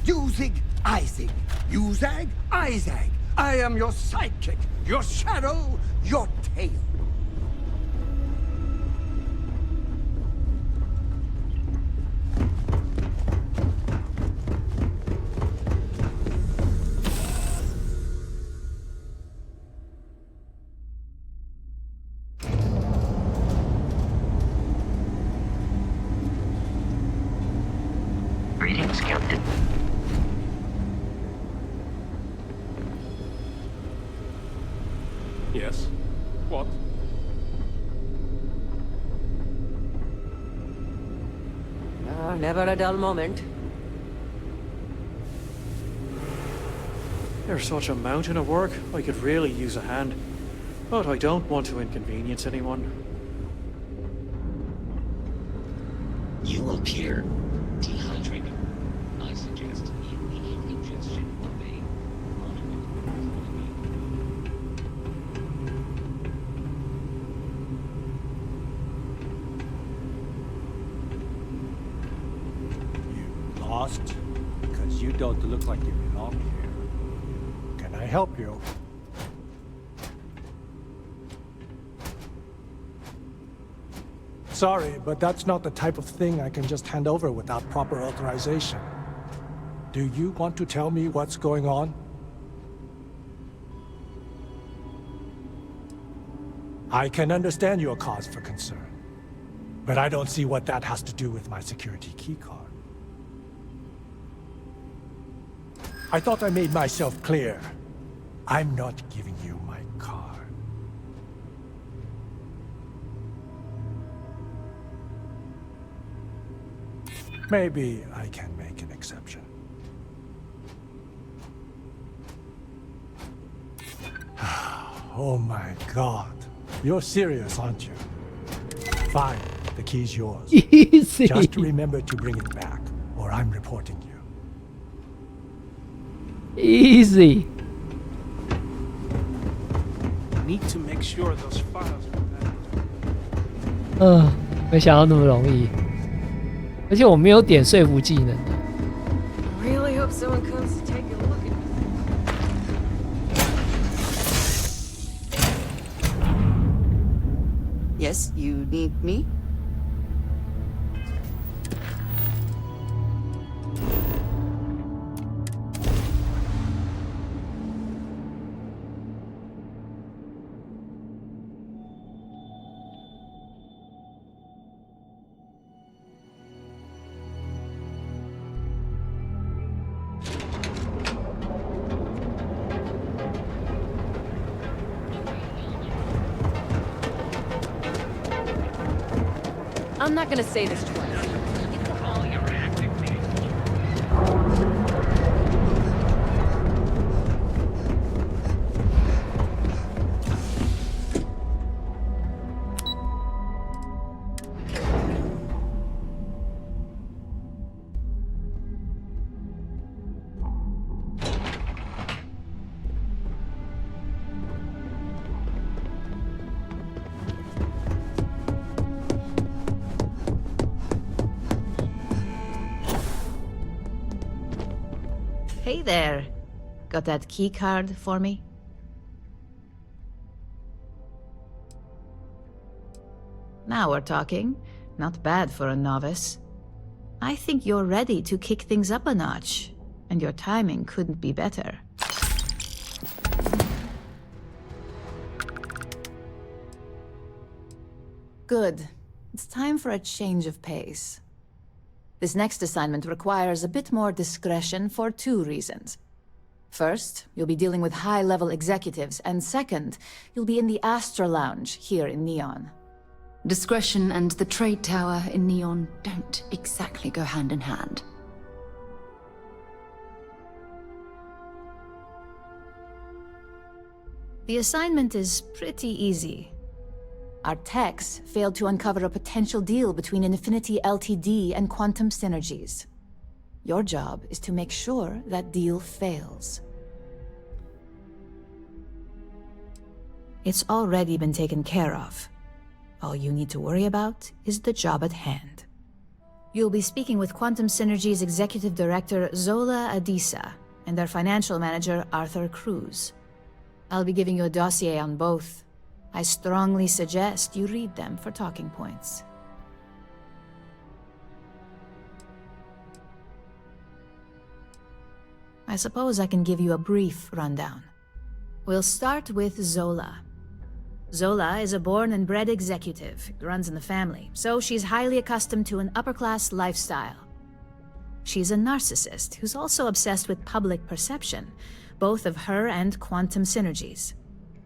You zig, I zig. You zag, I zag. I am your sidekick, your shadow, your tail. Greetings, Captain. Yes? What? Never a dull moment. There's such a mountain of work, I could really use a hand. But I don't want to inconvenience anyone. You appear dehydrated. I suggest you immediately just obey. Lost? Because you don't look like you belong here. Can I help you? Sorry, but that's not the type of thing I can just hand over without proper authorization. Do you want to tell me what's going on? I can understand your cause for concern, but I don't see what that has to do with my security keycard. I thought I made myself clear. I'm not giving you my card. Maybe I can make an exception. Oh my god. You're serious, aren't you? Fine, the key's yours. Easy. Just remember to bring it back, or I'm reporting you. Easy. Need to make sure those files are back. 没想到那么容易，而且我没有点说服技能的。 Really hope someone comes to take a look at Yes, you need me? I'm not gonna say this twice. Hey there. Got that key card for me? Now we're talking. Not bad for a novice. I think you're ready to kick things up a notch, and your timing couldn't be better. Good. It's time for a change of pace. This next assignment requires a bit more discretion for 2 reasons. First, you'll be dealing with high-level executives, and second, you'll be in the Astra Lounge here in Neon. Discretion and the trade tower in Neon don't exactly go hand in hand. The assignment is pretty easy. Our techs failed to uncover a potential deal between Infinity Ltd. And Quantum Synergies. Your job is to make sure that deal fails. It's already been taken care of. All you need to worry about is the job at hand. You'll be speaking with Quantum Synergies Executive Director Zola Adisa and their financial manager Arthur Cruz. I'll be giving you a dossier on both. I strongly suggest you read them for talking points. I suppose I can give you a brief rundown. We'll start with Zola. Zola is a born and bred executive. It runs in the family, so she's highly accustomed to an upper-class lifestyle. She's a narcissist who's also obsessed with public perception, both of her and Quantum Synergies.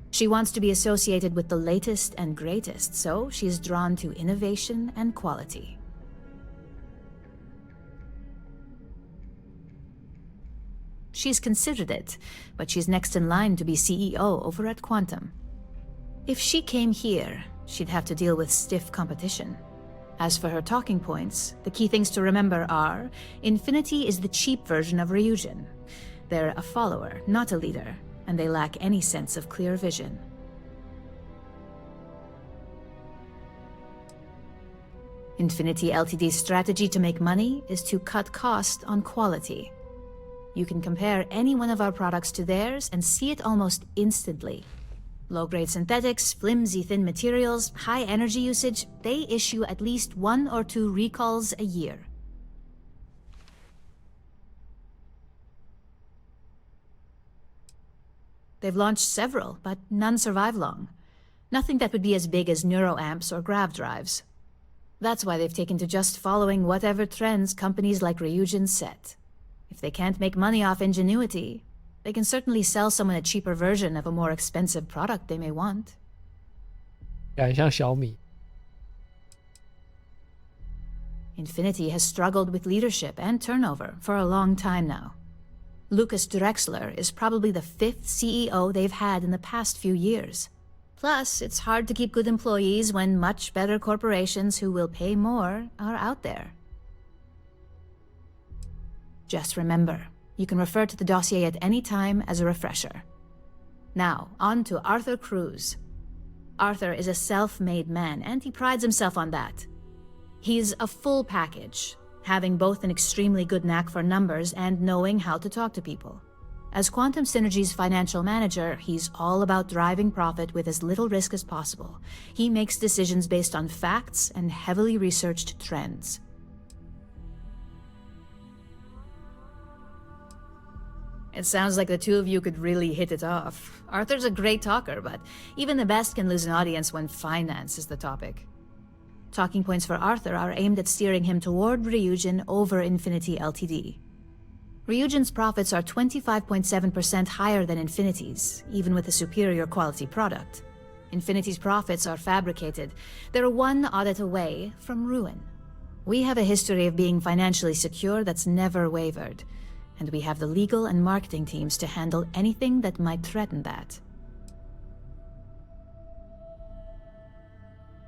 She wants to be associated with the latest and greatest, so she's drawn to innovation and quality. She's considered it, but she's next in line to be CEO over at Quantum. If she came here, she'd have to deal with stiff competition. As for her talking points, the key things to remember are, Infinity is the cheap version of Ryujin. They're a follower, not a leader, and they lack any sense of clear vision. Infinity Ltd's strategy to make money is to cut cost on quality. You can compare any one of our products to theirs and see it almost instantly. Low-grade synthetics, flimsy thin materials, high energy usage, they issue at least 1 or 2 recalls a year. They've launched several, but none survive long. Nothing that would be as big as neuroamps or grav drives. That's why they've taken to just following whatever trends companies like Ryujin set. If they can't make money off ingenuity, they can certainly sell someone a cheaper version of a more expensive product they may want. 感觉像小米。 Infinity has struggled with leadership and turnover for a long time now. Lucas Drexler is probably the 5th CEO they've had in the past few years. Plus, it's hard to keep good employees when much better corporations who will pay more are out there. Just remember, you can refer to the dossier at any time as a refresher. Now, on to Arthur Cruz. Arthur is a self-made man, and he prides himself on that. He's a full package, having both an extremely good knack for numbers and knowing how to talk to people. As Quantum Synergy's financial manager, he's all about driving profit with as little risk as possible. He makes decisions based on facts and heavily researched trends. It sounds like the two of you could really hit it off. Arthur's a great talker, but even the best can lose an audience when finance is the topic. Talking points for Arthur are aimed at steering him toward Ryujin over Infinity Ltd. Ryujin's profits are 25.7% higher than Infinity's, even with a superior quality product. Infinity's profits are fabricated. They're one audit away from ruin. We have a history of being financially secure that's never wavered, and we have the legal and marketing teams to handle anything that might threaten that.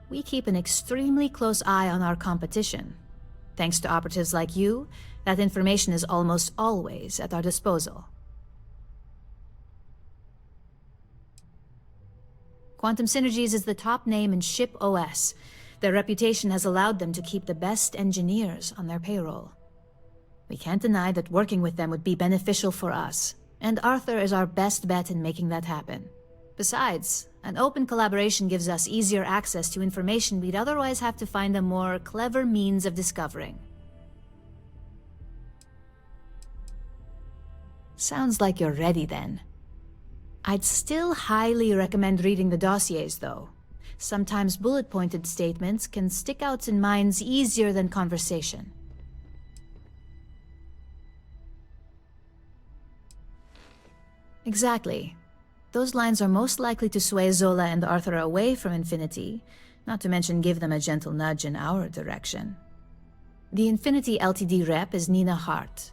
We keep an extremely close eye on our competition. Thanks to operatives like you, that information is almost always at our disposal. Quantum Synergies is the top name in ship OS. Their reputation has allowed them to keep the best engineers on their payroll. We can't deny that working with them would be beneficial for us, and Arthur is our best bet in making that happen. Besides, an open collaboration gives us easier access to information we'd otherwise have to find a more clever means of discovering. Sounds like you're ready then. I'd still highly recommend reading the dossiers, though. Sometimes bullet-pointed statements can stick out in minds easier than conversation. Exactly. Those lines are most likely to sway Zola and Arthur away from Infinity, not to mention give them a gentle nudge in our direction. The Infinity Ltd rep is Nina Hart.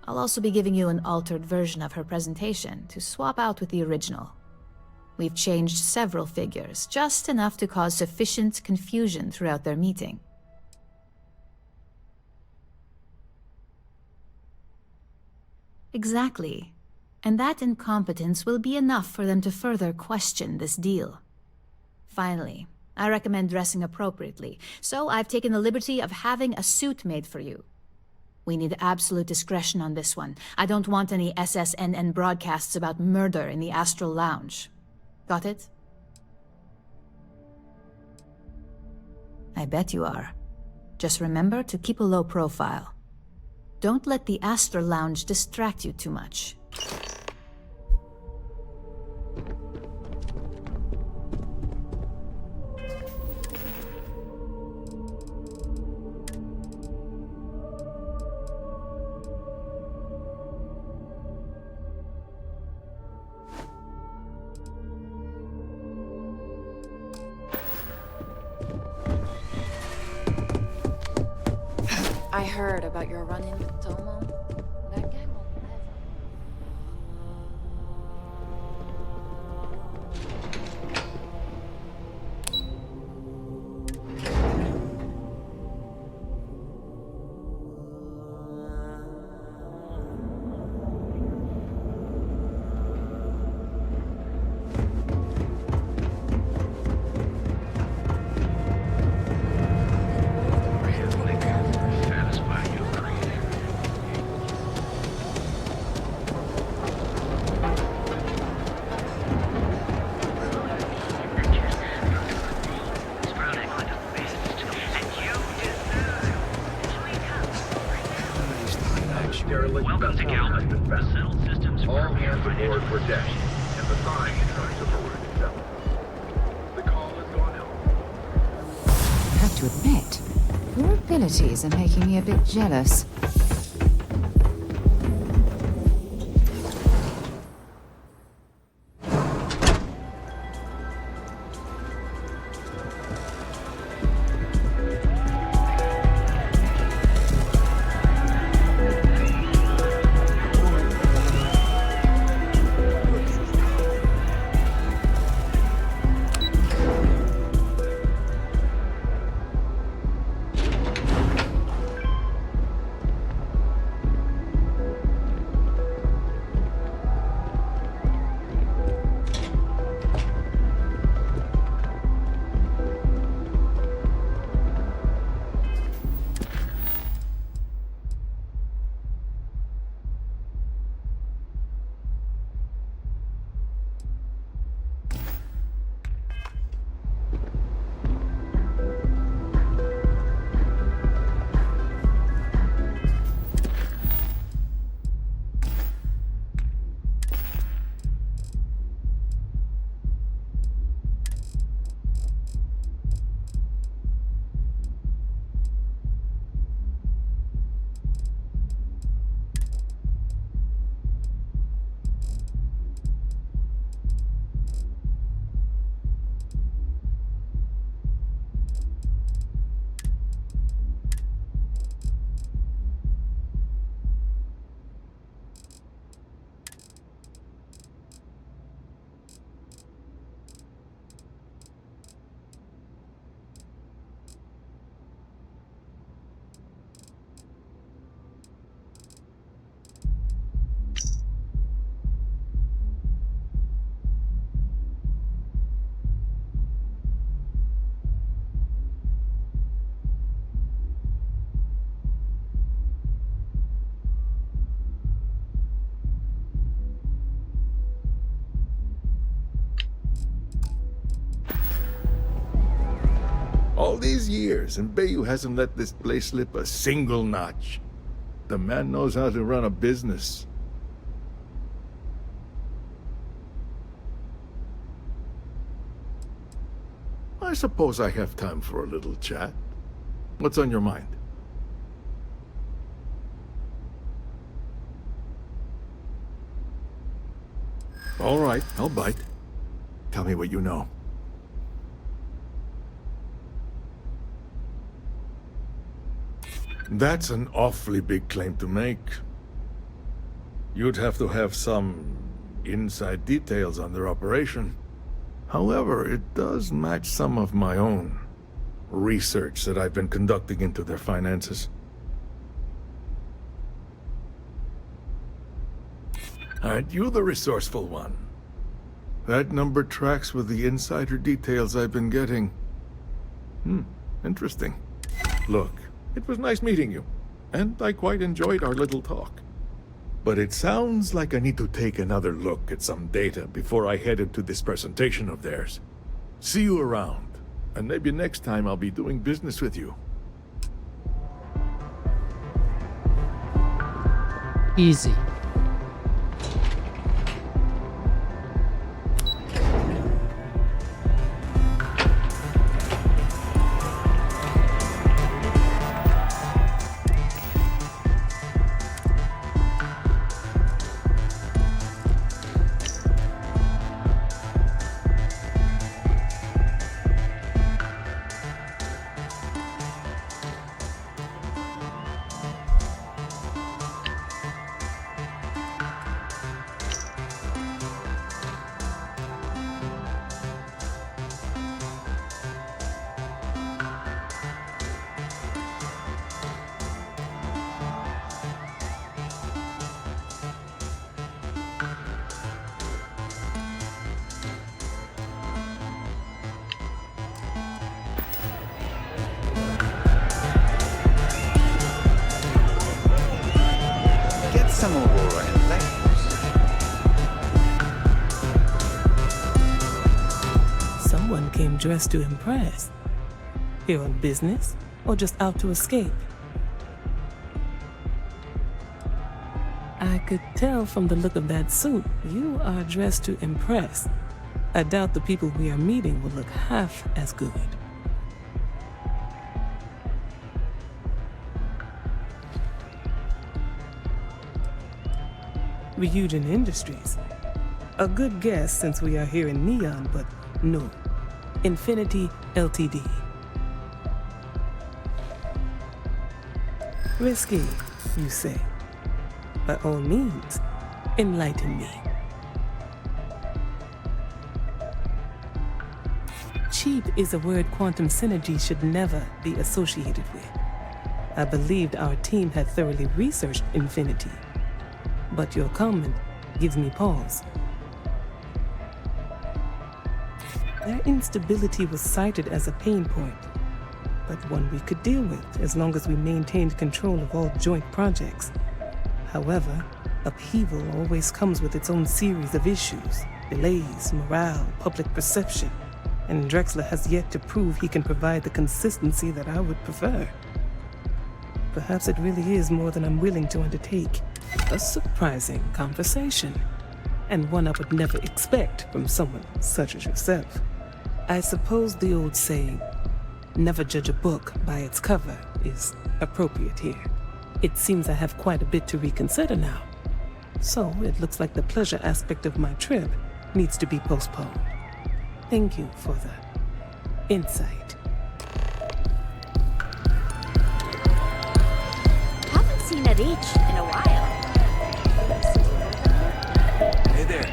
I'll also be giving you an altered version of her presentation to swap out with the original. We've changed several figures, just enough to cause sufficient confusion throughout their meeting. Exactly. And that incompetence will be enough for them to further question this deal. Finally, I recommend dressing appropriately, so I've taken the liberty of having a suit made for you. We need absolute discretion on this one. I don't want any SSNN broadcasts about murder in the Astral Lounge. Got it? I bet you are. Just remember to keep a low profile. Don't let the Astral Lounge distract you too much. I heard about your run-in with Tomo. That guy will Welcome to Galvin. The settled systems all hands aboard for deck, and the thawing trucks of Maroon itself. The call has gone out. I have to admit, your abilities are making me a bit jealous. All these years, and Bayou hasn't let this place slip a single notch. The man knows how to run a business. I suppose I have time for a little chat. What's on your mind? All right, I'll bite. Tell me what you know. That's an awfully big claim to make. You'd have to have some inside details on their operation. However, it does match some of my own research that I've been conducting into their finances. Aren't you the resourceful one? That number tracks with the insider details I've been getting. Interesting. Look, it was nice meeting you, and I quite enjoyed our little talk. But it sounds like I need to take another look at some data before I head into this presentation of theirs. See you around, and maybe next time I'll be doing business with you. Easy. Some Aurora and Someone came dressed to impress. Here on business, or just out to escape? I could tell from the look of that suit, you are dressed to impress. I doubt the people we are meeting will look half as good. Ryujin Industries. A good guess since we are here in Neon, but no. Infinity Ltd. Risky, you say? By all means, enlighten me. Cheap is a word Quantum Synergy should never be associated with. I believed our team had thoroughly researched Infinity. But your comment gives me pause. Their instability was cited as a pain point, but one we could deal with as long as we maintained control of all joint projects. However, upheaval always comes with its own series of issues, delays, morale, public perception, and Drexler has yet to prove he can provide the consistency that I would prefer. Perhaps it really is more than I'm willing to undertake. A surprising conversation, and one I would never expect from someone such as yourself. I suppose the old saying, never judge a book by its cover, is appropriate here. It seems I have quite a bit to reconsider now. So it looks like the pleasure aspect of my trip needs to be postponed. Thank you for the insight. Haven't seen a Reach in a while. Hey there.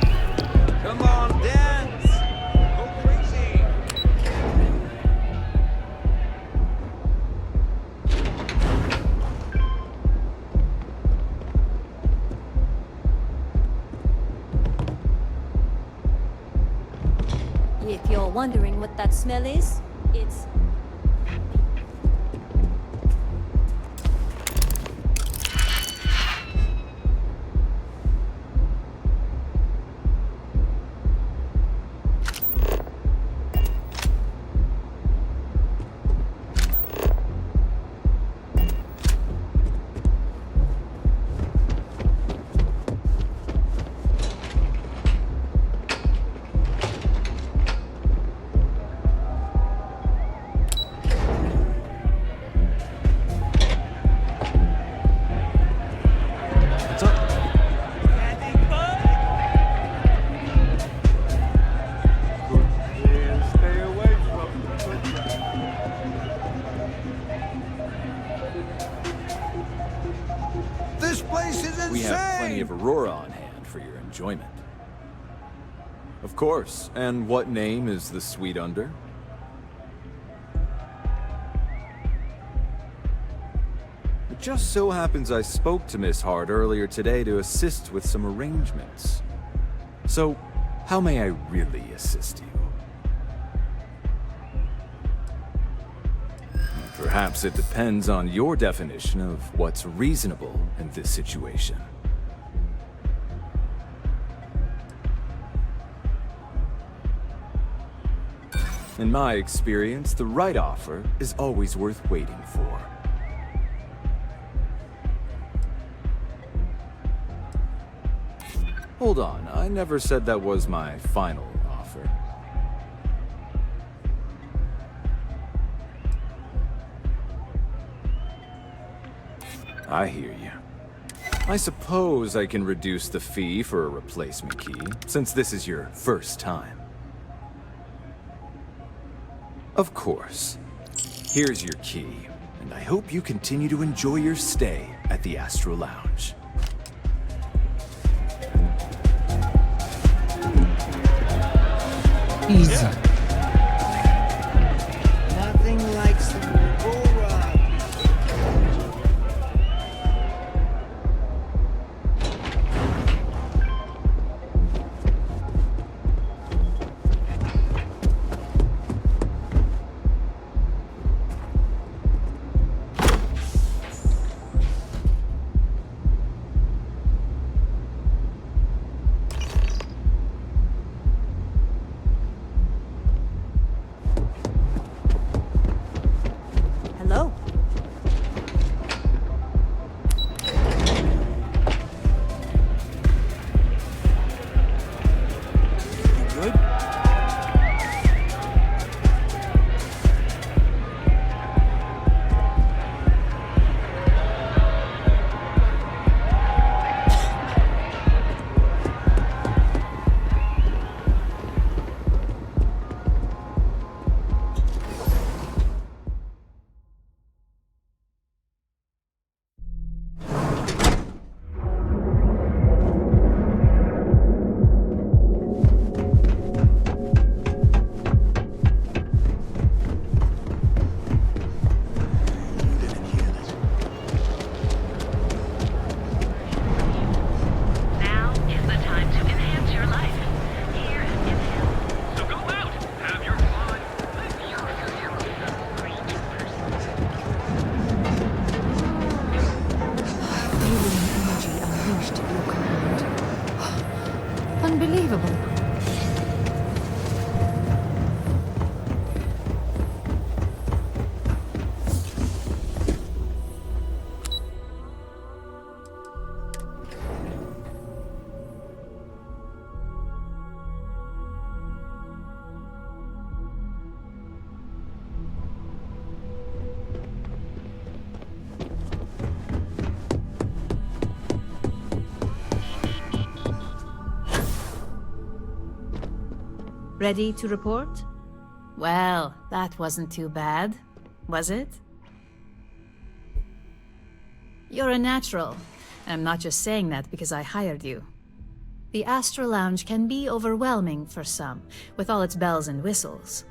Come on, dance! Go crazy! If you're wondering what that smell is, it's... place is insane! We have plenty of Aurora on hand for your enjoyment. Of course. And what name is the suite under? It just so happens I spoke to Miss Hart earlier today to assist with some arrangements. So, how may I really assist you? Perhaps it depends on your definition of what's reasonable in this situation. In my experience, the right offer is always worth waiting for. Hold on, I never said that was my final offer. I hear you. I suppose I can reduce the fee for a replacement key, since this is your first time. Of course. Here's your key, and I hope you continue to enjoy your stay at the Astro Lounge. Easy. Nothing like some Aurora. Hello. Good? Now is the time to enhance your life. Here at Inhale. So go out, have your fun. Live yourself a great Alien energy unleashed at your command. Unbelievable. Ready to report? Well, that wasn't too bad, was it? You're a natural. I'm not just saying that because I hired you. The Astro Lounge can be overwhelming for some, with all its bells and whistles.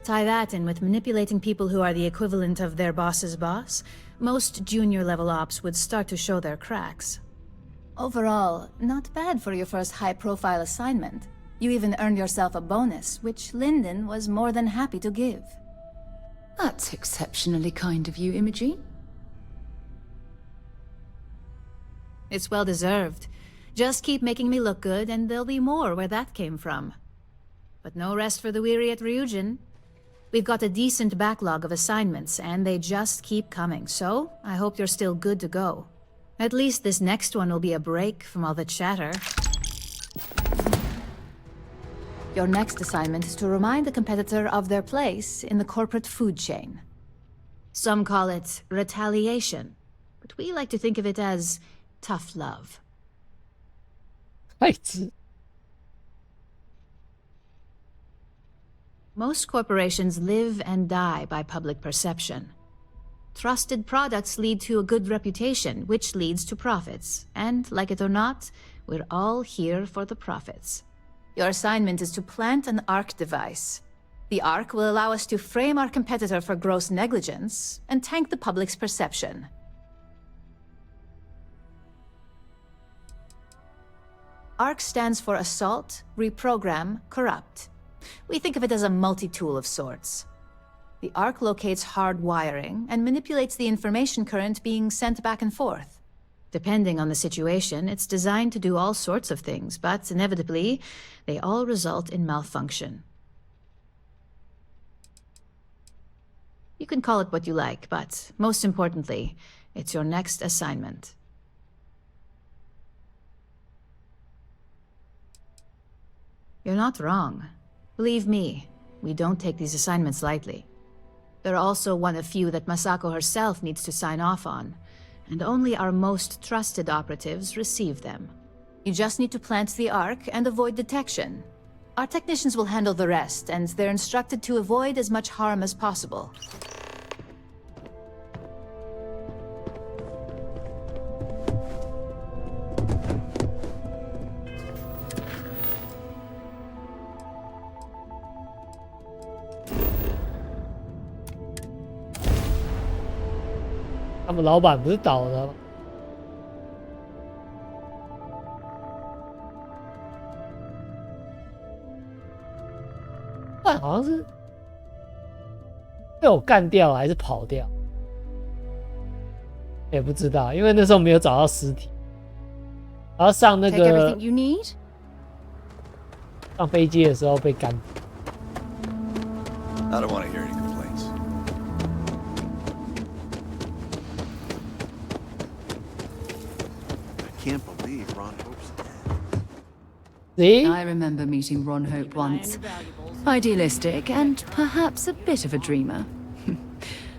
Tie that in with manipulating people who are the equivalent of their boss's boss, most junior-level ops would start to show their cracks. Overall, not bad for your first high-profile assignment. You even earned yourself a bonus, which Linden was more than happy to give. That's exceptionally kind of you, Imogene. It's well deserved. Just keep making me look good, and there'll be more where that came from. But no rest for the weary at Ryujin. We've got a decent backlog of assignments, and they just keep coming, so I hope you're still good to go. At least this next one will be a break from all the chatter. Your next assignment is to remind the competitor of their place in the corporate food chain. Some call it retaliation, but we like to think of it as tough love. Right. Most corporations live and die by public perception. Trusted products lead to a good reputation, which leads to profits. And, like it or not, we're all here for the profits. Your assignment is to plant an ARC device. The ARC will allow us to frame our competitor for gross negligence and tank the public's perception. ARC stands for Assault, Reprogram, Corrupt. We think of it as a multi-tool of sorts. The ARC locates hard wiring and manipulates the information current being sent back and forth. Depending on the situation, it's designed to do all sorts of things, but inevitably, they all result in malfunction. You can call it what you like, but most importantly, it's your next assignment. You're not wrong. Believe me, we don't take these assignments lightly. They're also one of few that Masako herself needs to sign off on, and only our most trusted operatives receive them. You just need to plant the ARC and avoid detection. Our technicians will handle the rest, and they're instructed to avoid as much harm as possible.他们老板不是倒了吗？但好像是被我干掉还是跑掉，也不知道，因为那时候没有找到尸体。然后上那个上飞机的时候被干掉。I don't want to hear any complaints. I can't believe Ron Hope's dead. See? I remember meeting Ron Hope once. Idealistic and perhaps a bit of a dreamer.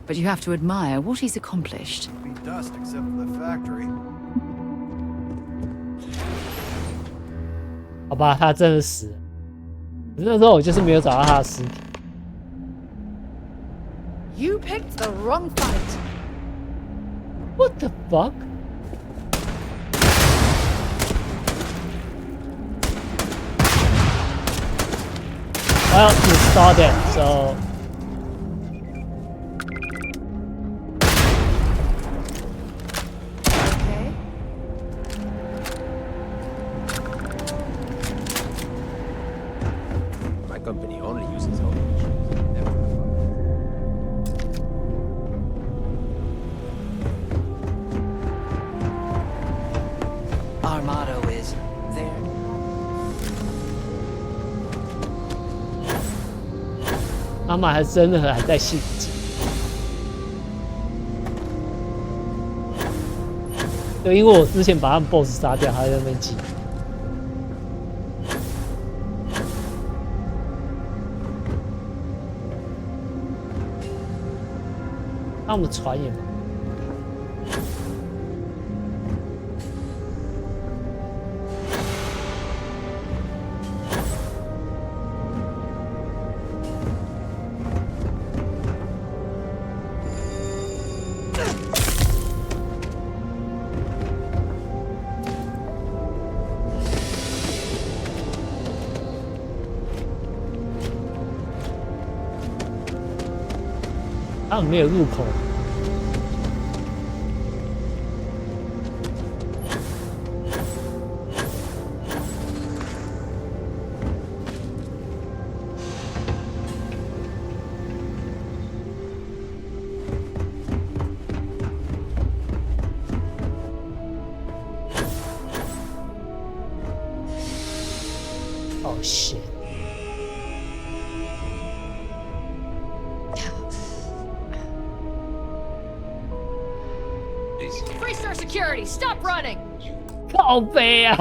But you have to admire what he's accomplished. Be dust except for the factory. 好吧，他真的死了。可是那时候我就是没有找到他的尸体。You picked the wrong fight. What the fuck? Well, you started, so. Okay. My company only uses old machines. Never. Our motto is there. 妈妈还真的还在信纸。对，因为我之前把他们 BOSS 杀掉，还在那边记。那我们船也。他们没有入口。Oh shit. Freestar Security, stop running! 靠背啊！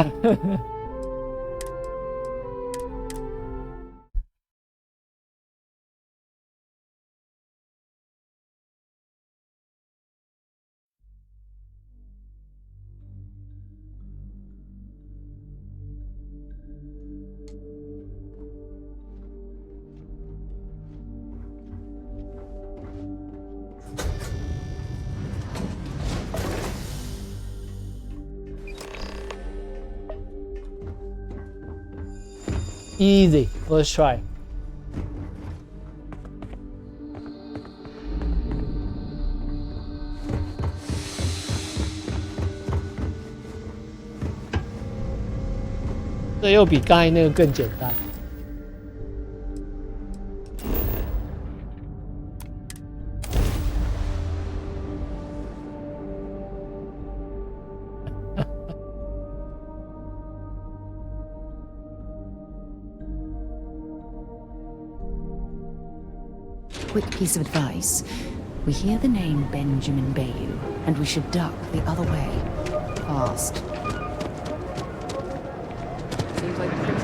Easy, first try.这又比刚才那个更简单。Quick piece of advice. We hear the name Benjamin Bayou, and we should duck the other way. Fast. Seems like the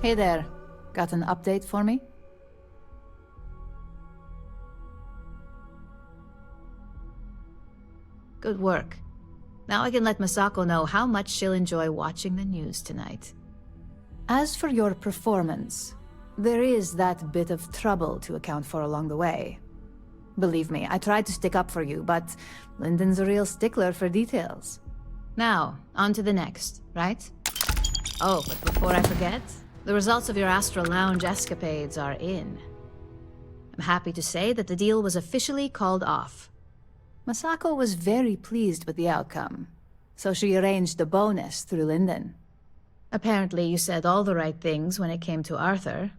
Hey there. Got an update for me? Good work. Now I can let Masako know how much she'll enjoy watching the news tonight. As for your performance, there is that bit of trouble to account for along the way. Believe me, I tried to stick up for you, but Lyndon's a real stickler for details. Now, on to the next, right? Oh, but before I forget, the results of your Astral Lounge escapades are in. I'm happy to say that the deal was officially called off. Masako was very pleased with the outcome, so she arranged a bonus through Lyndon. Apparently you said all the right things when it came to Arthur.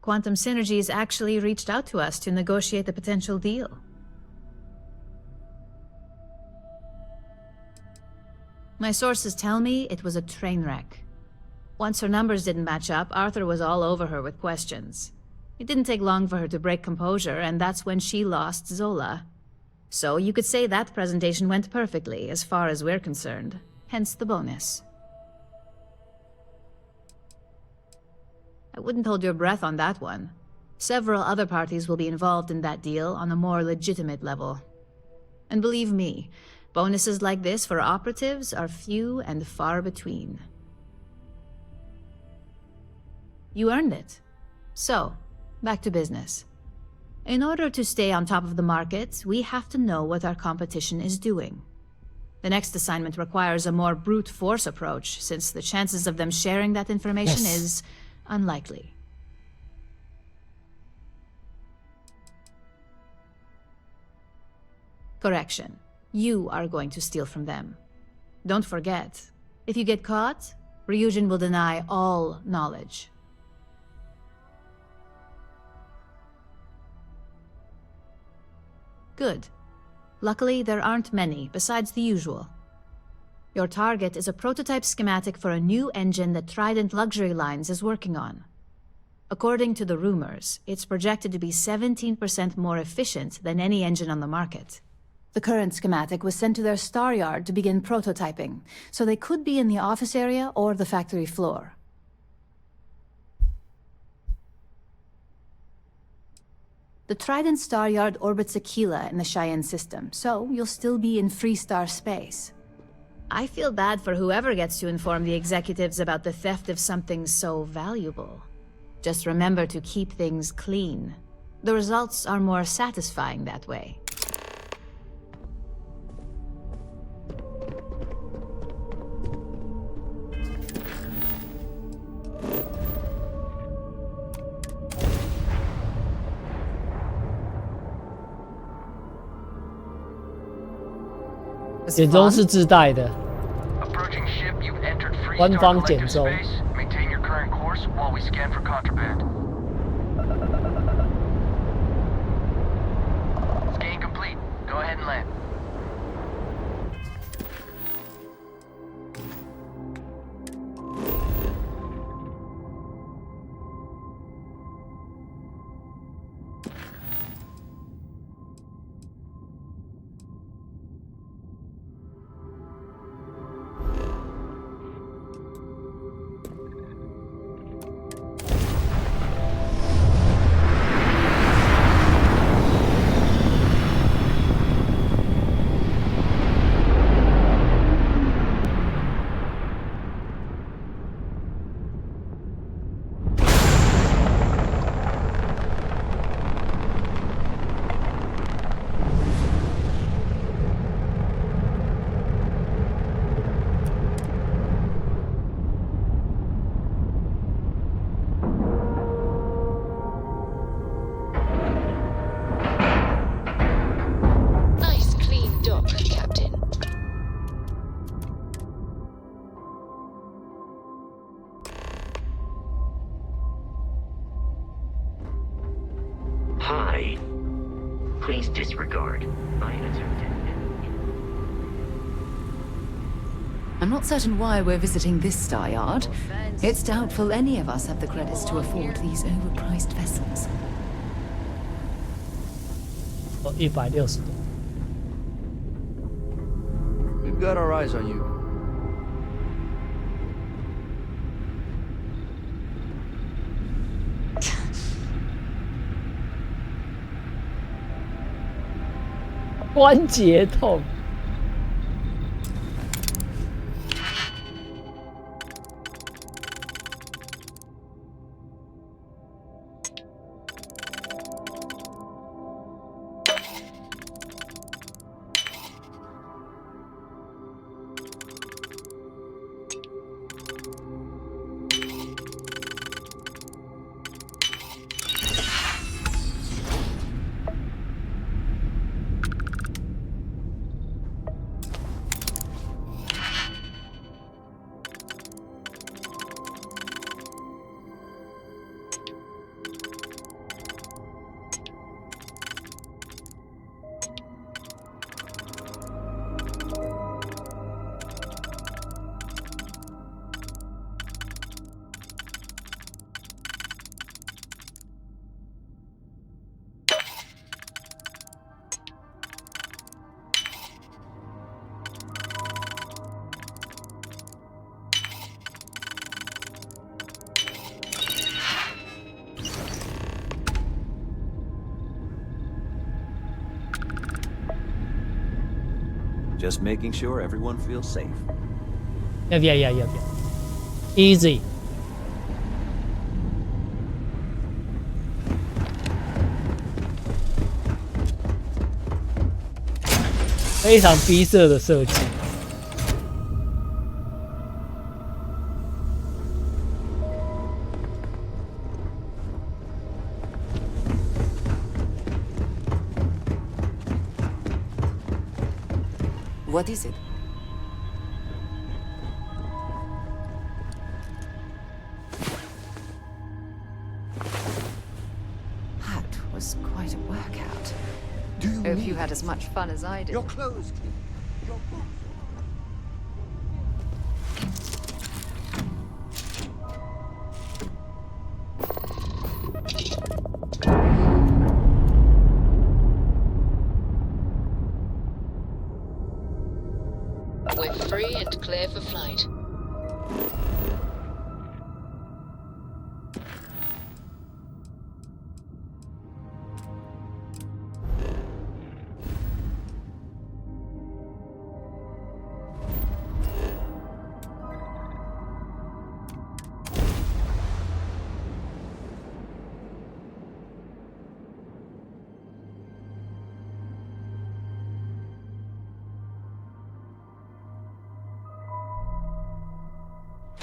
Quantum Synergies actually reached out to us to negotiate the potential deal. My sources tell me it was a train wreck. Once her numbers didn't match up, Arthur was all over her with questions. It didn't take long for her to break composure, and that's when she lost Zola. So you could say that presentation went perfectly, as far as we're concerned. Hence the bonus. I wouldn't hold your breath on that one. Several other parties will be involved in that deal on a more legitimate level. And believe me, bonuses like this for operatives are few and far between. You earned it. So, back to business. In order to stay on top of the market, we have to know what our competition is doing. The next assignment requires a more brute force approach, since the chances of them sharing that information is unlikely. Correction. You are going to steal from them. Don't forget, if you get caught, Ryujin will deny all knowledge. Good. Luckily, there aren't many, besides the usual. Your target is a prototype schematic for a new engine that Trident Luxury Lines is working on. According to the rumors, it's projected to be 17% more efficient than any engine on the market. The current schematic was sent to their star yard to begin prototyping, so they could be in the office area or the factory floor. The Trident Star Yard orbits Aquila in the Cheyenne system, so you'll still be in Freestar space. I feel bad for whoever gets to inform the executives about the theft of something so valuable. Just remember to keep things clean. The results are more satisfying that way. 简中是自带的，官方简中。 Maintain your current course while we scan for contraband. Scan complete. Go ahead and land. Wait. Please disregard my answer. I'm not certain why we're visiting this star yard. It's doubtful any of us have the credits to afford these overpriced vessels. 160度。 We've got our eyes on you. 关节痛。Just making sure everyone feels safe. Yeah. Easy. 非常逼仄的设计。What is it? That was quite a workout. Hope you had as much fun as I did. Your clothes, Clint. Your boots. We're free and clear for flight.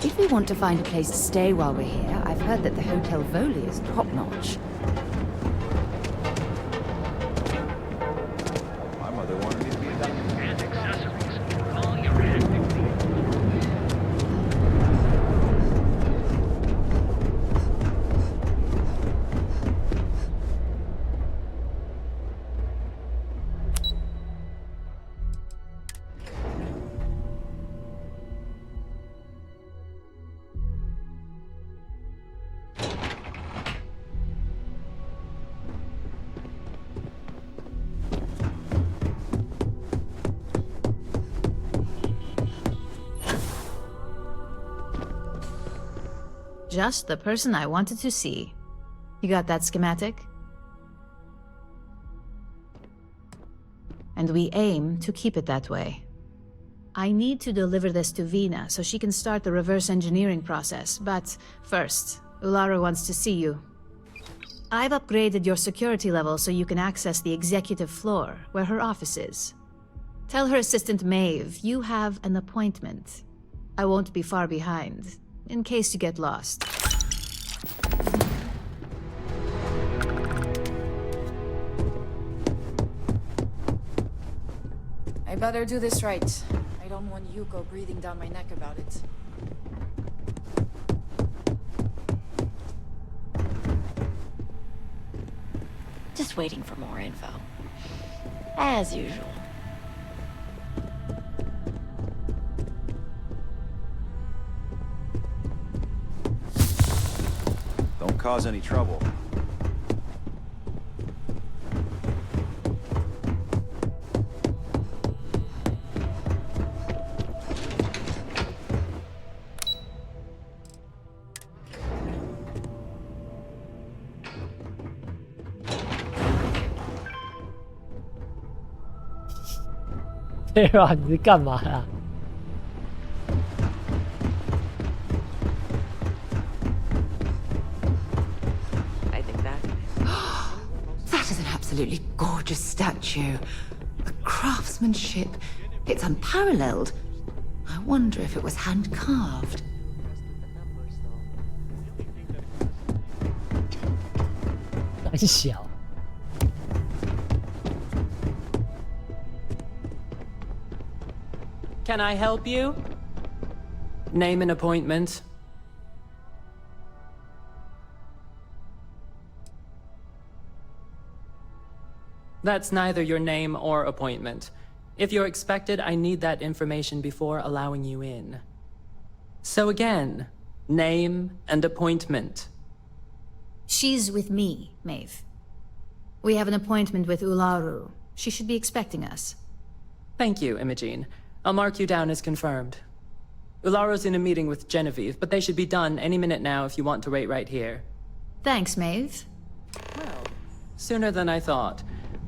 If we want to find a place to stay while we're here, I've heard that the Hotel Voli is top-notch. My mother wanted me to be a doctor. And accessories. All your hand. Just the person I wanted to see. You got that schematic? And we aim to keep it that way. I need to deliver this to Vina so she can start the reverse engineering process, but first, Ulara wants to see you. I've upgraded your security level so you can access the executive floor, where her office is. Tell her assistant Maeve you have an appointment. I won't be far behind, in case you get lost. I better do this right. I don't want Yuko breathing down my neck about it. Just waiting for more info. As usual. Don't cause any trouble. Sarah，你是干嘛啦？ I think that... That is an absolutely gorgeous statue. The craftsmanship, it's unparalleled. I wonder if it was hand-carved. 很小。 Can I help you? Name an appointment. That's neither your name or appointment. If you're expected, I need that information before allowing you in. So again, name and appointment. She's with me, Maeve. We have an appointment with Ularu. She should be expecting us. Thank you, Imogene. I'll mark you down as confirmed. Ularo's in a meeting with Genevieve, but they should be done any minute now if you want to wait right here. Thanks, Maeve. Well, sooner than I thought.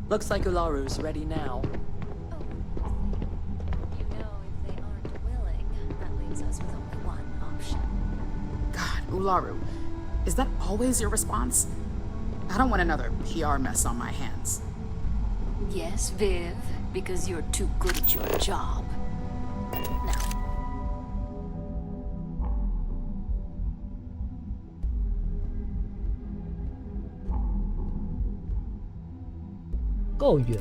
Looks like Ularu's ready now. You know, if they aren't willing, that leaves us with only one option. God, Ularu. Is that always your response? I don't want another PR mess on my hands. Yes, Viv, because you're too good at your job. Now. 够远。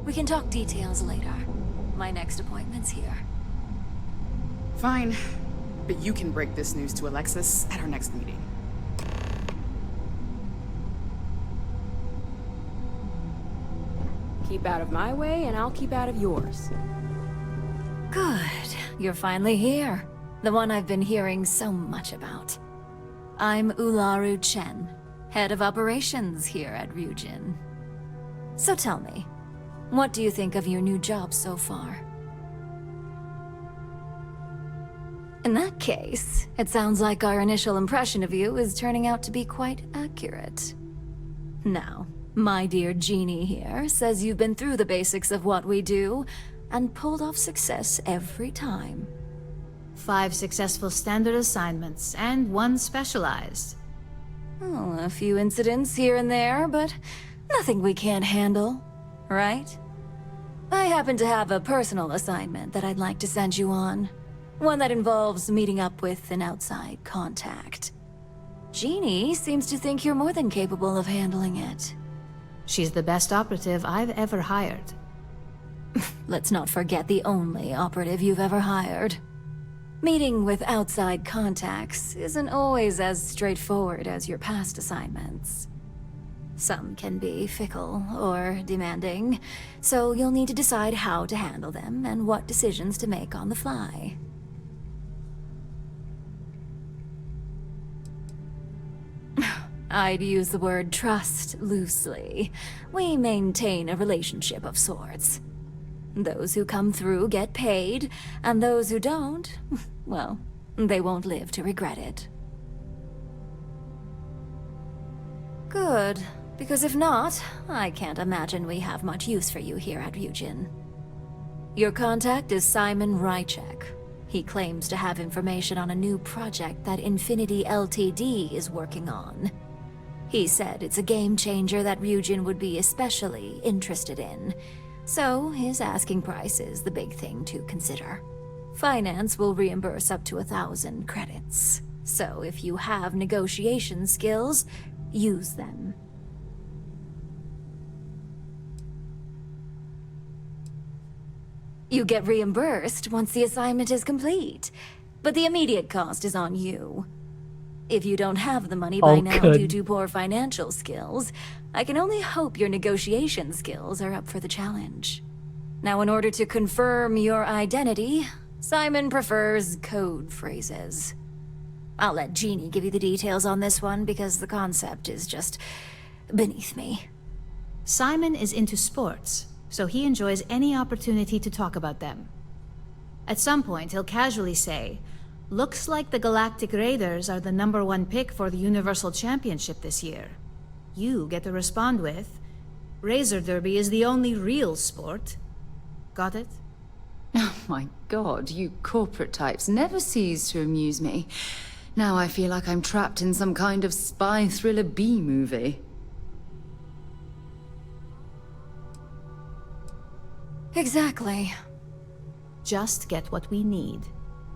We can talk details later. My next appointment's here. Fine. But you can break this news to Alexis at our next meeting. Keep out of my way, and I'll keep out of yours. Good. You're finally here. The one I've been hearing so much about. I'm Ularu Chen, head of operations here at Ryujin. So tell me, what do you think of your new job so far? In that case, it sounds like our initial impression of you is turning out to be quite accurate. Now, my dear Jeannie here says you've been through the basics of what we do and pulled off success every time. 5 successful standard assignments and 1 specialized. Oh, a few incidents here and there, but nothing we can't handle, right? I happen to have a personal assignment that I'd like to send you on. One that involves meeting up with an outside contact. Jeannie seems to think you're more than capable of handling it. She's the best operative I've ever hired. Let's not forget the only operative you've ever hired. Meeting with outside contacts isn't always as straightforward as your past assignments. Some can be fickle or demanding, so you'll need to decide how to handle them and what decisions to make on the fly. I'd use the word trust loosely. We maintain a relationship of sorts. Those who come through get paid, and those who don't, well, they won't live to regret it. Good, because if not, I can't imagine we have much use for you here at Ryujin. Your contact is Simon Rychek. He claims to have information on a new project that Infinity Ltd is working on. He said it's a game changer that Ryujin would be especially interested in. So his asking price is the big thing to consider. Finance will reimburse up to 1,000 credits. So if you have negotiation skills, use them. You get reimbursed once the assignment is complete, but the immediate cost is on you. If you don't have the money by now due to poor financial skills, I can only hope your negotiation skills are up for the challenge. Now, in order to confirm your identity, Simon prefers code phrases. I'll let Jeannie give you the details on this one because the concept is just beneath me. Simon is into sports, so he enjoys any opportunity to talk about them. At some point, he'll casually say, "Looks like the Galactic Raiders are the #1 pick for the Universal Championship this year." You get to respond with, "Razor Derby is the only real sport." Got it? Oh my god, you corporate types never cease to amuse me. Now I feel like I'm trapped in some kind of spy thriller B-movie. Exactly. Just get what we need.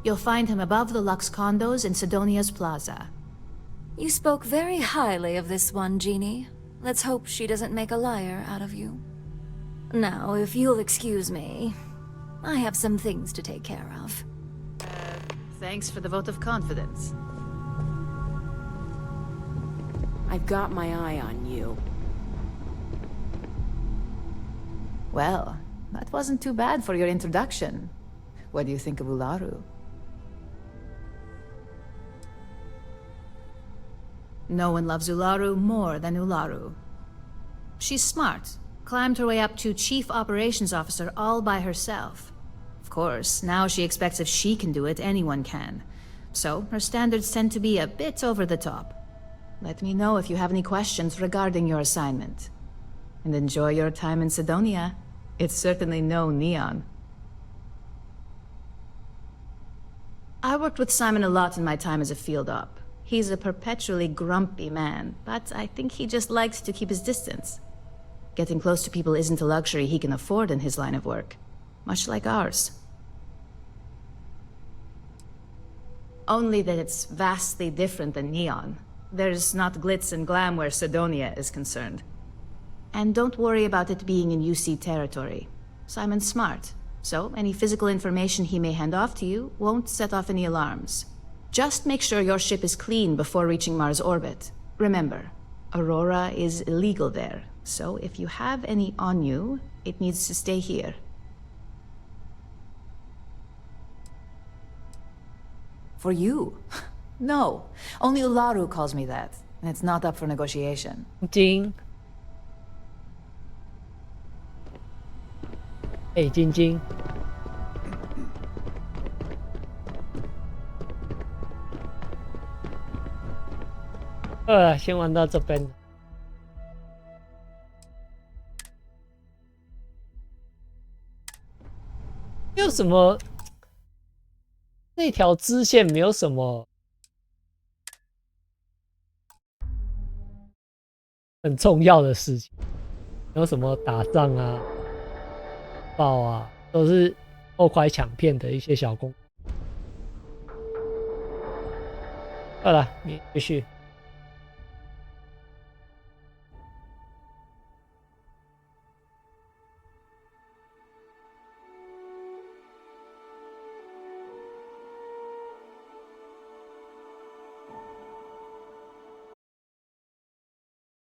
You'll find him above the Lux condos in Sidonia's Plaza. You spoke very highly of this one, Jeannie. Let's hope she doesn't make a liar out of you. Now, if you'll excuse me, I have some things to take care of. Thanks for the vote of confidence. I've got my eye on you. Well, that wasn't too bad for your introduction. What do you think of Ularu? No one loves Ularu more than Ularu. She's smart, climbed her way up to Chief Operations Officer all by herself. Of course, now she expects if she can do it, anyone can. So, her standards tend to be a bit over the top. Let me know if you have any questions regarding your assignment. And enjoy your time in Sidonia. It's certainly no Neon. I worked with Simon a lot in my time as a field op. He's a perpetually grumpy man, but I think he just likes to keep his distance. Getting close to people isn't a luxury he can afford in his line of work, much like ours. Only that it's vastly different than Neon. There's not glitz and glam where Sidonia is concerned. And don't worry about it being in UC territory. Simon's smart, so any physical information he may hand off to you won't set off any alarms. Just make sure your ship is clean before reaching Mars orbit. Remember, Aurora is illegal there, so if you have any on you, it needs to stay here. For you? No, only Ularu calls me that, and it's not up for negotiation. Ding. 哎，晶晶，先玩到这边。没有什么，那条支线没有什么很重要的事情，没有什么打仗啊。爆啊，都是后快抢骗的一些小工。好了，你继续。